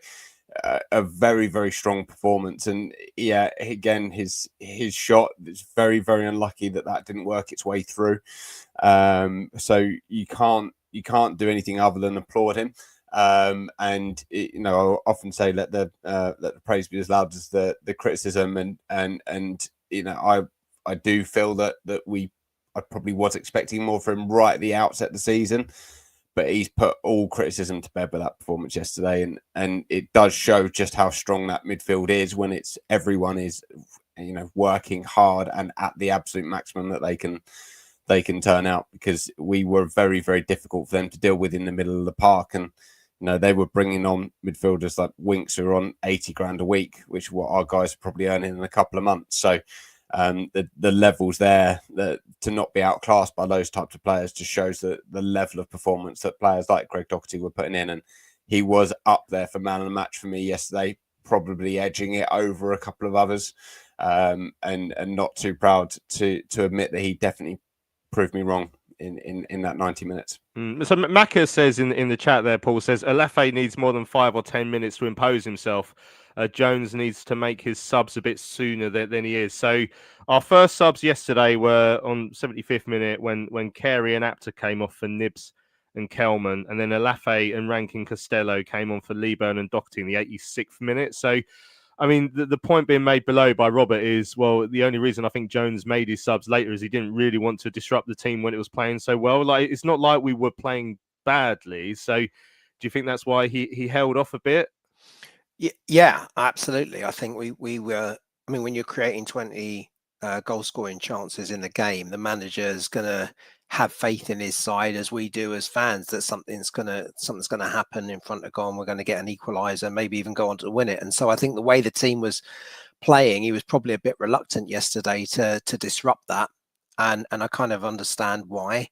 a very, very strong performance. And yeah, again, his shot is very, very unlucky that didn't work its way through. So you can't do anything other than applaud him. And I often say let the praise be as loud as the criticism. And I do feel that I probably was expecting more from him right at the outset of the season, but he's put all criticism to bed with that performance yesterday, and it does show just how strong that midfield is when everyone is working hard and at the absolute maximum that they can turn out, because we were very, very difficult for them to deal with in the middle of the park. And they were bringing on midfielders like Winks, who are on 80 grand a week, which is what our guys are probably earning in a couple of months. So the levels there, to not be outclassed by those types of players, just shows the level of performance that players like Greg Docky were putting in. And he was up there for man of the match for me yesterday, probably edging it over a couple of others, and not too proud to admit that he definitely proved me wrong in that 90 minutes. So Maka says in the chat there, Paul says, Alafe needs more than 5 or 10 minutes to impose himself. Jones needs to make his subs a bit sooner than he is. So our first subs yesterday were on 75th minute when Carey and Apter came off for Nibs and Kelman, and then Alafe and Rankin Costello came on for Leeburn and Doherty in the 86th minute. So, I mean, the point being made below by Robert is, well, the only reason I think Jones made his subs later is he didn't really want to disrupt the team when it was playing so well. Like, it's not like we were playing badly. So do you think that's why he held off a bit? Yeah, absolutely. I think we were. I mean, when you're creating 20 goal scoring chances in the game, the manager's going to have faith in his side, as we do as fans, that something's going to happen in front of goal, and we're going to get an equaliser, maybe even go on to win it. And so I think the way the team was playing, he was probably a bit reluctant yesterday to disrupt that, and I kind of understand why.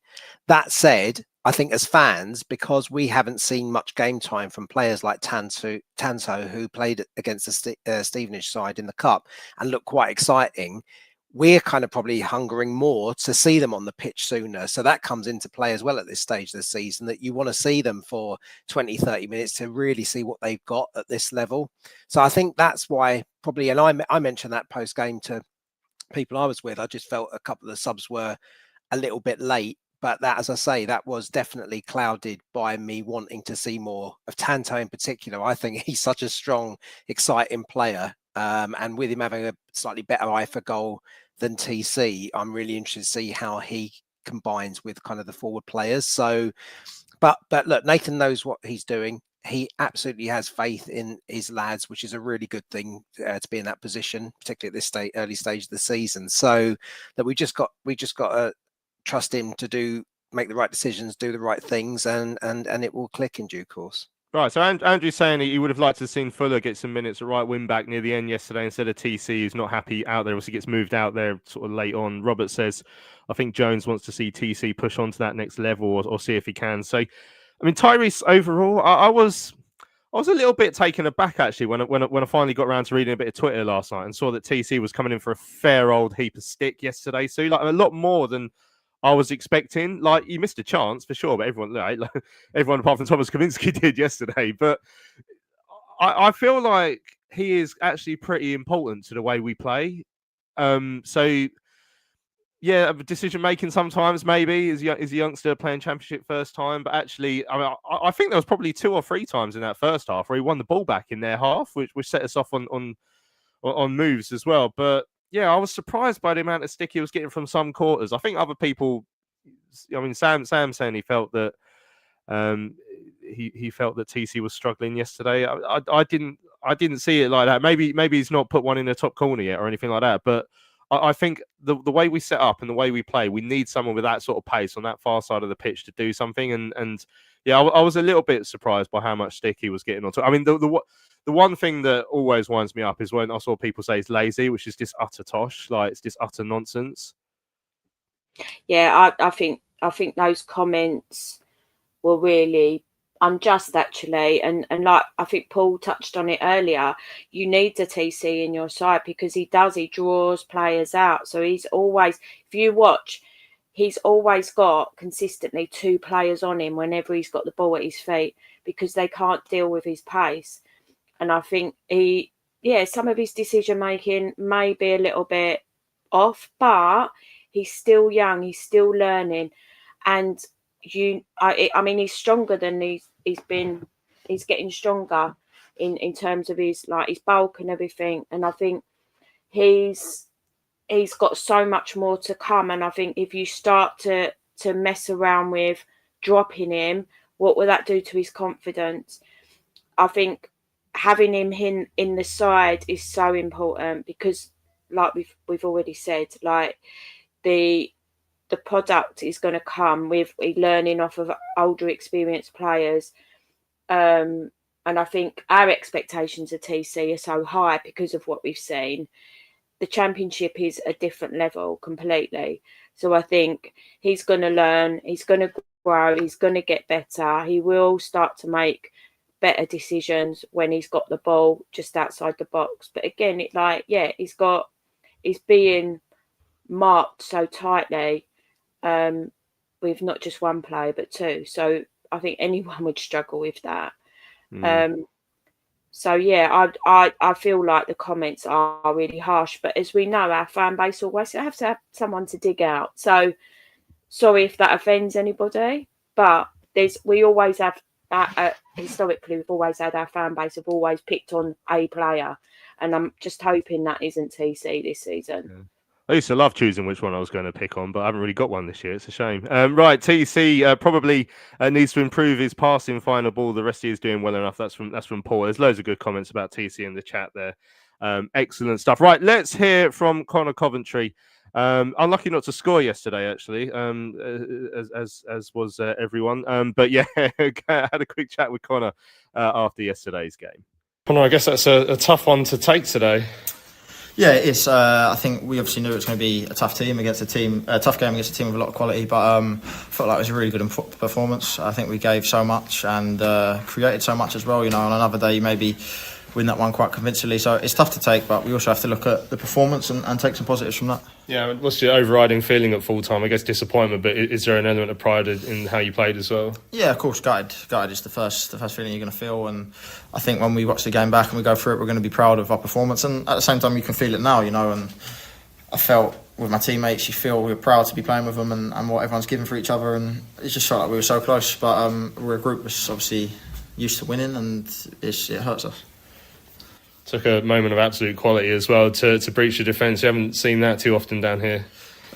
That said, I think as fans, because we haven't seen much game time from players like Tanso, who played against the Stevenage side in the Cup and looked quite exciting, we're kind of probably hungering more to see them on the pitch sooner. So that comes into play as well at this stage of the season, that you want to see them for 20, 30 minutes to really see what they've got at this level. So I think that's why probably, and I mentioned that post-game to people I was with, I just felt a couple of the subs were a little bit late. But that, as I say, that was definitely clouded by me wanting to see more of Tanto in particular. I think he's such a strong, exciting player. And with him having a slightly better eye for goal than TC, I'm really interested to see how he combines with kind of the forward players. So, but look, Nathan knows what he's doing. He absolutely has faith in his lads, which is a really good thing to be in that position, particularly at this early stage of the season. So that we just got to trust him to make the right decisions, do the right things, and it will click in due course. Right, so Andrew's saying he would have liked to have seen Fuller get some minutes at right wing back near the end yesterday instead of TC, who's not happy out there. Obviously gets moved out there sort of late on. Robert says, I think Jones wants to see TC push on to that next level or see if he can. So, I mean, Tyrese overall, I was a little bit taken aback actually when I finally got around to reading a bit of Twitter last night and saw that TC was coming in for a fair old heap of stick yesterday. So like a lot more than I was expecting. Like, he missed a chance for sure, but everyone apart from Thomas Kaminski did yesterday. But I feel like he is actually pretty important to the way we play. So yeah, decision making sometimes maybe is a youngster playing Championship first time, but actually, I mean, I think there was probably 2 or 3 times in that first half where he won the ball back in their half, which set us off on moves as well. But yeah, I was surprised by the amount of stick he was getting from some quarters. I think other people, I mean, Sam saying he felt that he felt that TC was struggling yesterday. I didn't see it like that. Maybe he's not put one in the top corner yet or anything like that. But I think the way we set up and the way we play, we need someone with that sort of pace on that far side of the pitch to do something. And yeah, I was a little bit surprised by how much stick he was getting on top. I mean, the one thing that always winds me up is when I saw people say he's lazy, which is just utter tosh. Like, it's just utter nonsense. Yeah, I think those comments were really unjust actually, and like I think Paul touched on it earlier, you need the TC in your side because he draws players out. So he's always, if you watch, he's always got consistently 2 players on him whenever he's got the ball at his feet because they can't deal with his pace. And I think some of his decision making may be a little bit off, but he's still young, he's still learning, and I mean he's stronger than he's getting stronger in terms of his bulk and everything. And I think he's got so much more to come. And I think if you start to mess around with dropping him, what will that do to his confidence? I think having him in the side is so important because, like we've already said, like the product is going to come with learning off of older, experienced players. And I think our expectations of TC are so high because of what we've seen. The Championship is a different level completely. So I think he's going to learn, he's going to grow, he's going to get better. He will start to make better decisions when he's got the ball just outside the box. But again, he's being marked so tightly with not just one player but 2. So I think anyone would struggle with that. So yeah, I feel like the comments are really harsh, but as we know, our fan base always have to have someone to dig out. So sorry if that offends anybody, but we always have historically we've always had our fan base have always picked on a player, and I'm just hoping that isn't TC this season. Yeah. I used to love choosing which one I was going to pick on, but I haven't really got one this year. It's a shame. Right, TC probably needs to improve his passing final ball. The rest of you is doing well enough. That's from Paul. There's loads of good comments about TC in the chat there. Excellent stuff. Right, let's hear from Conor Coventry. Unlucky not to score yesterday, actually, as was everyone. But yeah, had a quick chat with Conor after yesterday's game. Conor, I guess that's a tough one to take today. Yeah, it is. I think we obviously knew it was going to be a tough game against a team with a lot of quality. But I felt like it was a really good performance. I think we gave so much and created so much as well. You know, on another day, maybe win that one quite convincingly. So it's tough to take, but we also have to look at the performance and take some positives from that. Yeah, what's your overriding feeling at full time? I guess disappointment, but is there an element of pride in how you played as well? Yeah, of course, gutted is the first feeling you're going to feel, and I think when we watch the game back and we go through it, we're going to be proud of our performance, and at the same time you can feel it now, you know. And I felt with my teammates, you feel we were proud to be playing with them and what everyone's given for each other, and it just felt like we were so close. But we're a group that's obviously used to winning, and it hurts us. Took a moment of absolute quality as well to breach the defence. You haven't seen that too often down here.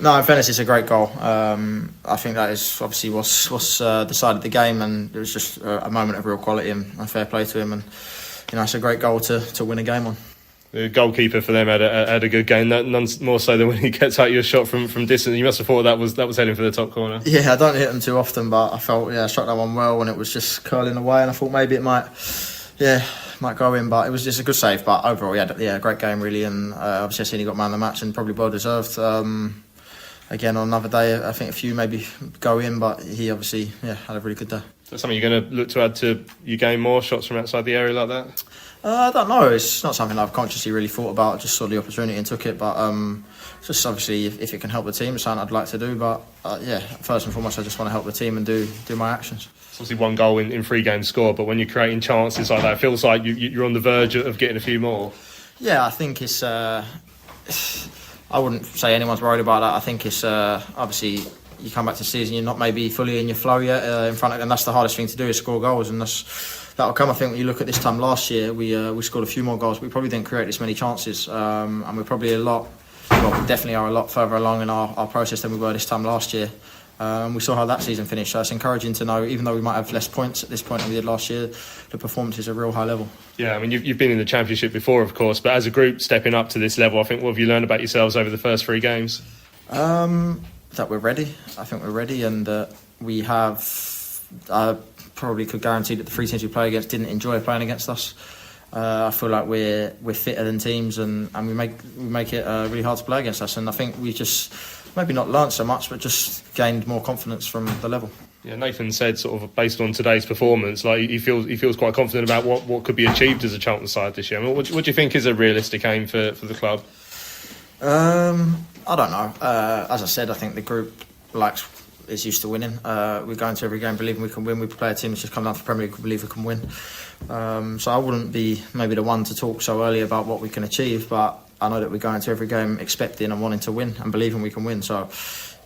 No, in fairness, it's a great goal. I think that is obviously what's decided the game, and it was just a moment of real quality and fair play to him. And you know, it's a great goal to win a game on. The goalkeeper for them had a good game. None more so than when he gets out your shot from distance. You must have thought that was heading for the top corner. Yeah, I don't hit them too often, but I felt I struck that one well, and it was just curling away, and I thought maybe it might go in, but it was just a good save. But overall, a great game really, and obviously I seen he got man of the match and probably well deserved. Again, on another day, I think a few maybe go in, but he obviously had a really good day. Is that something you're going to look to add to your game, more shots from outside the area like that? I don't know. It's not something I've consciously really thought about. I just saw the opportunity and took it. But just obviously, if it can help the team, it's something I'd like to do. But first and foremost, I just want to help the team and do my actions. It's obviously one goal in 3 games scored, but when you're creating chances like that, it feels like you're on the verge of getting a few more. Yeah, I think it's. I wouldn't say anyone's worried about that. I think it's obviously you come back to the season, you're not maybe fully in your flow yet in front of, and that's the hardest thing to do is score goals, and that'll come. I think when you look at this time last year, we scored a few more goals. We probably didn't create this many chances, and we're probably we definitely are a lot further along in our process than we were this time last year. We saw how that season finished, so it's encouraging to know, even though we might have less points at this point than we did last year, the performance is a real high level. Yeah, I mean, you've been in the Championship before, of course, but as a group stepping up to this level, I think, what have you learned about yourselves over the first 3 games? That we're ready. I think we're ready, and we have. I probably could guarantee that the 3 teams we play against didn't enjoy playing against us. I feel like we're fitter than teams, and we make it really hard to play against us. And I think we just maybe not learnt so much, but just gained more confidence from the level. Yeah, Nathan said sort of based on today's performance, like he feels quite confident about what could be achieved as a Charlton side this year. I mean, what do you think is a realistic aim for the club? I don't know. As I said, I think the group is used to winning. We go into every game believing we can win. We play a team that's just come down to the Premier League, we believe we can win. So I wouldn't be maybe the one to talk so early about what we can achieve, but I know that we go into every game expecting and wanting to win and believing we can win. So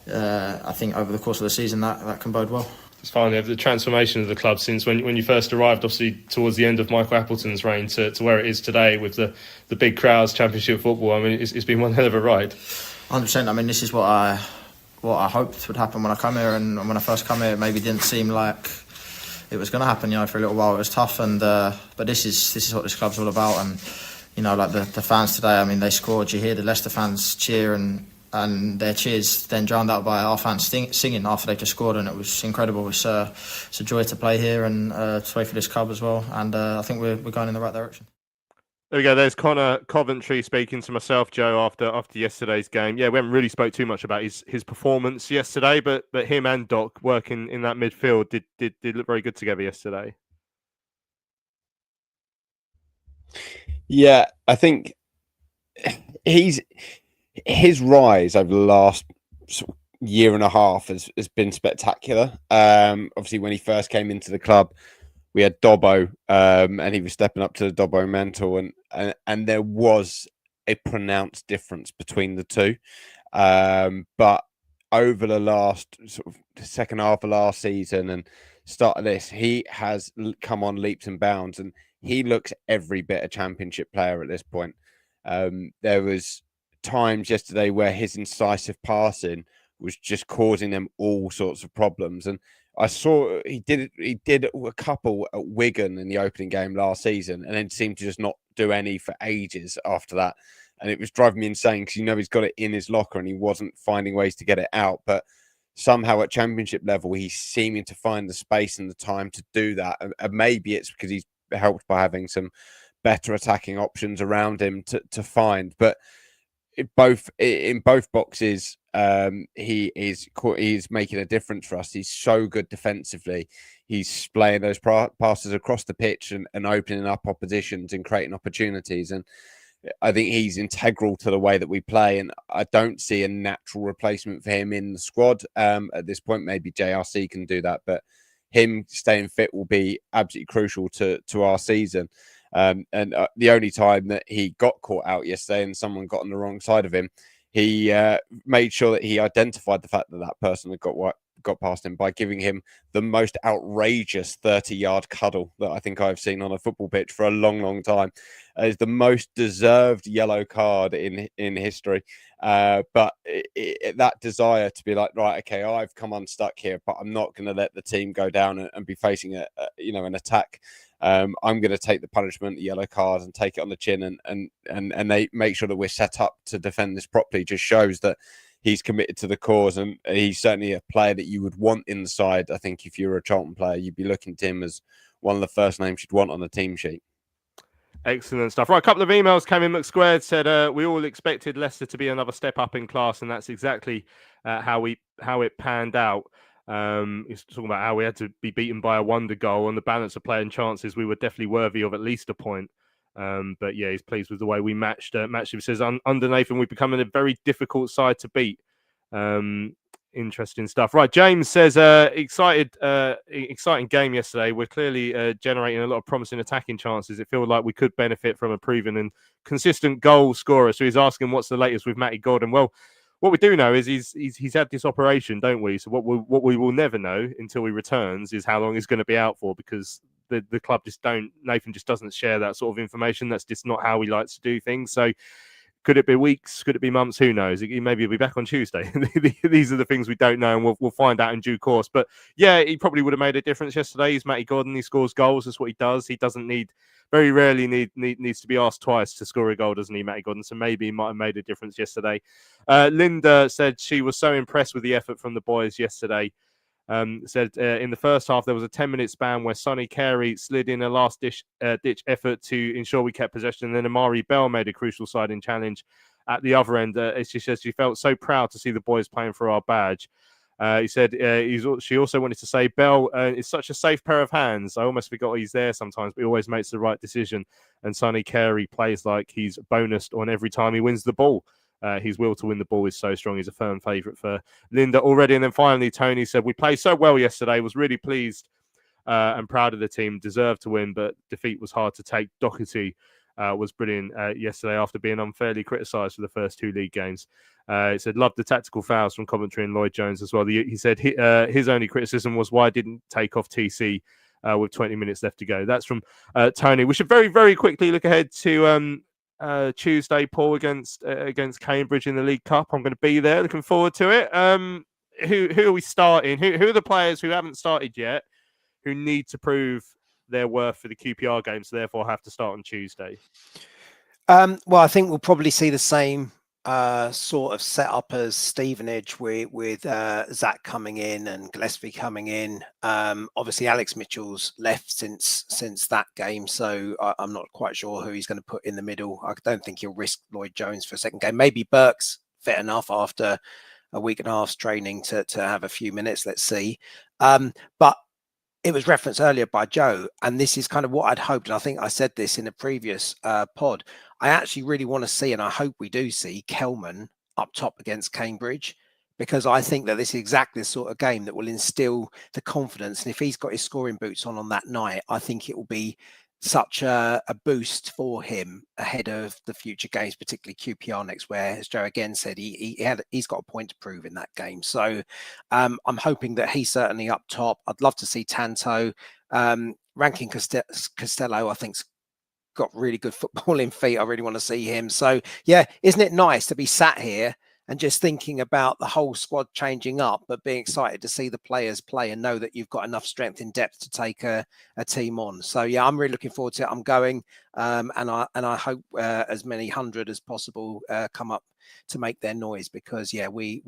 I think over the course of the season that can bode well. It's finally the transformation of the club since when you first arrived, obviously towards the end of Michael Appleton's reign to where it is today with the big crowds, Championship football. I mean, it's been one hell of a ride. 100%. I mean, this is what I hoped would happen when I come here, and when I first come here, it maybe didn't seem like it was going to happen. For a little while it was tough, and but this is what this club's all about. And like the fans today. I mean, they scored. You hear the Leicester fans cheer, and their cheers then drowned out by our fans singing after they just scored, and it was incredible. It's a joy to play here and to play for this club as well, and I think we're going in the right direction. There we go. There's Conor, Coventry, speaking to myself, Joe, after yesterday's game. Yeah, we haven't really spoke too much about his performance yesterday, but him and Doc working in that midfield did look very good together yesterday. Yeah, I think his rise over the last year and a half has been spectacular. Obviously, when he first came into the club, we had Dobbo, and he was stepping up to the Dobbo mantle, and there was a pronounced difference between the two. But over the last second half of last season and start of this, he has come on leaps and bounds, and he looks every bit a Championship player at this point. There was times yesterday where his incisive passing was just causing them all sorts of problems, and I saw he did a couple at Wigan in the opening game last season, and then seemed to just not do any for ages after that, and it was driving me insane because he's got it in his locker and he wasn't finding ways to get it out, but somehow at Championship level he's seeming to find the space and the time to do that, and maybe it's because he's helped by having some better attacking options around him to find, but in both boxes, he is making a difference for us. He's so good defensively. He's playing those passes across the pitch and opening up oppositions and creating opportunities. And I think he's integral to the way that we play. And I don't see a natural replacement for him in the squad at this point. Maybe JRC can do that, but him staying fit will be absolutely crucial to our season. And the only time that he got caught out yesterday and someone got on the wrong side of him, he made sure that he identified the fact that that person had got past him by giving him the most outrageous 30-yard cuddle that I think I've seen on a football pitch for a long, long time. It's the most deserved yellow card in history. But that desire to be like, right, okay, I've come unstuck here, but I'm not going to let the team go down and be facing an attack. I'm going to take the punishment, the yellow card, and take it on the chin, and they make sure that we're set up to defend this properly. Just shows that he's committed to the cause, and he's certainly a player that you would want in the side. I think if you were a Charlton player, you'd be looking to him as one of the first names you'd want on the team sheet. Excellent stuff. Right, a couple of emails came in. McSquared said we all expected Leicester to be another step up in class, and that's exactly how it panned out. He's talking about how we had to be beaten by a wonder goal. On the balance of playing chances, we were definitely worthy of at least a point. But yeah, he's pleased with the way we matched him. He says under Nathan, we're becoming a very difficult side to beat. Interesting stuff. Right, James says exciting game yesterday. We're clearly generating a lot of promising attacking chances. It feels like we could benefit from a proven and consistent goal scorer. So he's asking what's the latest with Matty Gordon. Well, what we do know is he's had this operation, don't we? So what we will never know until he returns is how long he's going to be out for, because the club Nathan just doesn't share that sort of information. That's just not how he likes to do things. So could it be weeks? Could it be months? Who knows? Maybe he'll be back on Tuesday. These are the things we don't know, and we'll find out in due course. But yeah, he probably would have made a difference yesterday. He's Matty Gordon. He scores goals. That's what he does. He doesn't very rarely needs to be asked twice to score a goal, doesn't he, Matty Gordon? So maybe he might have made a difference yesterday. Linda said she was so impressed with the effort from the boys yesterday. Said in the first half there was a 10-minute span where Sonny Carey slid in a last ditch effort to ensure we kept possession, and then Amari Bell made a crucial sliding challenge at the other end. She says she felt so proud to see the boys playing for our badge. He said she also wanted to say, Bell is such a safe pair of hands. I almost forgot he's there sometimes, but he always makes the right decision. And Sonny Carey plays like he's bonused on every time he wins the ball. His will to win the ball is so strong. He's a firm favourite for Linda already. And then finally, Tony said, we played so well yesterday, was really pleased and proud of the team, deserved to win, but defeat was hard to take. Doherty was brilliant yesterday after being unfairly criticised for the first 2 league games. He said, loved the tactical fouls from Coventry and Lloyd Jones as well. He said his only criticism was why didn't take off TC with 20 minutes left to go. That's from Tony. We should very, very quickly look ahead to Tuesday, Paul, against Cambridge in the League Cup. I'm going to be there. Looking forward to it. Who are we starting? Who are the players who haven't started yet who need to prove their worth for the QPR game, so therefore have to start on Tuesday? Well, I think we'll probably see the same sort of setup as Stevenage with Zach coming in and Gillespie coming in. Obviously, Alex Mitchell's left since that game, so I'm not quite sure who he's going to put in the middle. I don't think he'll risk Lloyd Jones for a second game. Maybe Burke's fit enough after a week and a half's training to have a few minutes. Let's see. But it was referenced earlier by Joe, and this is kind of what I'd hoped. And I think I said this in a previous pod. I actually really want to see, and I hope we do see, Kelman up top against Cambridge, because I think that this is exactly the sort of game that will instill the confidence. And if he's got his scoring boots on that night, I think it will be such a boost for him ahead of the future games, particularly QPR next, where, as Joe again said, he's got a point to prove in that game. So I'm hoping that he's certainly up top. I'd love to see Tanto. Rankin Costello, I think's got really good footballing feet. I really want to see him. So yeah, isn't it nice to be sat here and just thinking about the whole squad changing up, but being excited to see the players play and know that you've got enough strength in depth to take a team on. So yeah, I'm really looking forward to it. I'm going, and I hope as many 100 as possible come up to make their noise, because yeah, we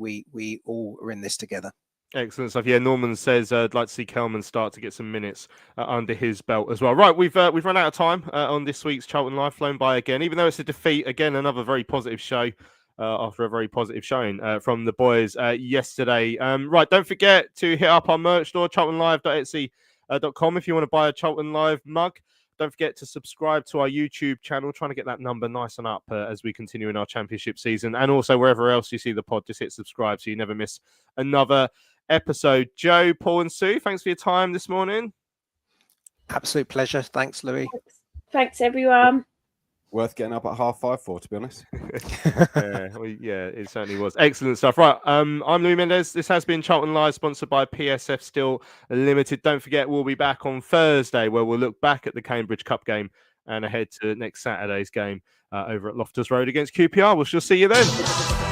all are in this together. Excellent stuff. Yeah, Norman says I'd like to see Kelman start to get some minutes under his belt as well. Right, we've run out of time on this week's Charlton Live, flown by again. Even though it's a defeat, again another very positive show. After a very positive showing from the boys yesterday. Right, don't forget to hit up our merch store, charltonlive.etsy.com, if you want to buy a Charlton Live mug. Don't forget to subscribe to our YouTube channel, trying to get that number nice and up as we continue in our championship season. And also wherever else you see the pod, just hit subscribe so you never miss another episode. Joe, Paul and Sue, thanks for your time this morning. Absolute pleasure. Thanks, Louis. Thanks, everyone. Worth getting up at 5:30 for, to be honest. Yeah, it certainly was. Excellent stuff. Right, I'm Louis Mendes. This has been Charlton Live, sponsored by PSF Still Limited. Don't forget, we'll be back on Thursday, where we'll look back at the Cambridge Cup game and ahead to next Saturday's game over at Loftus Road against QPR. We shall see you then.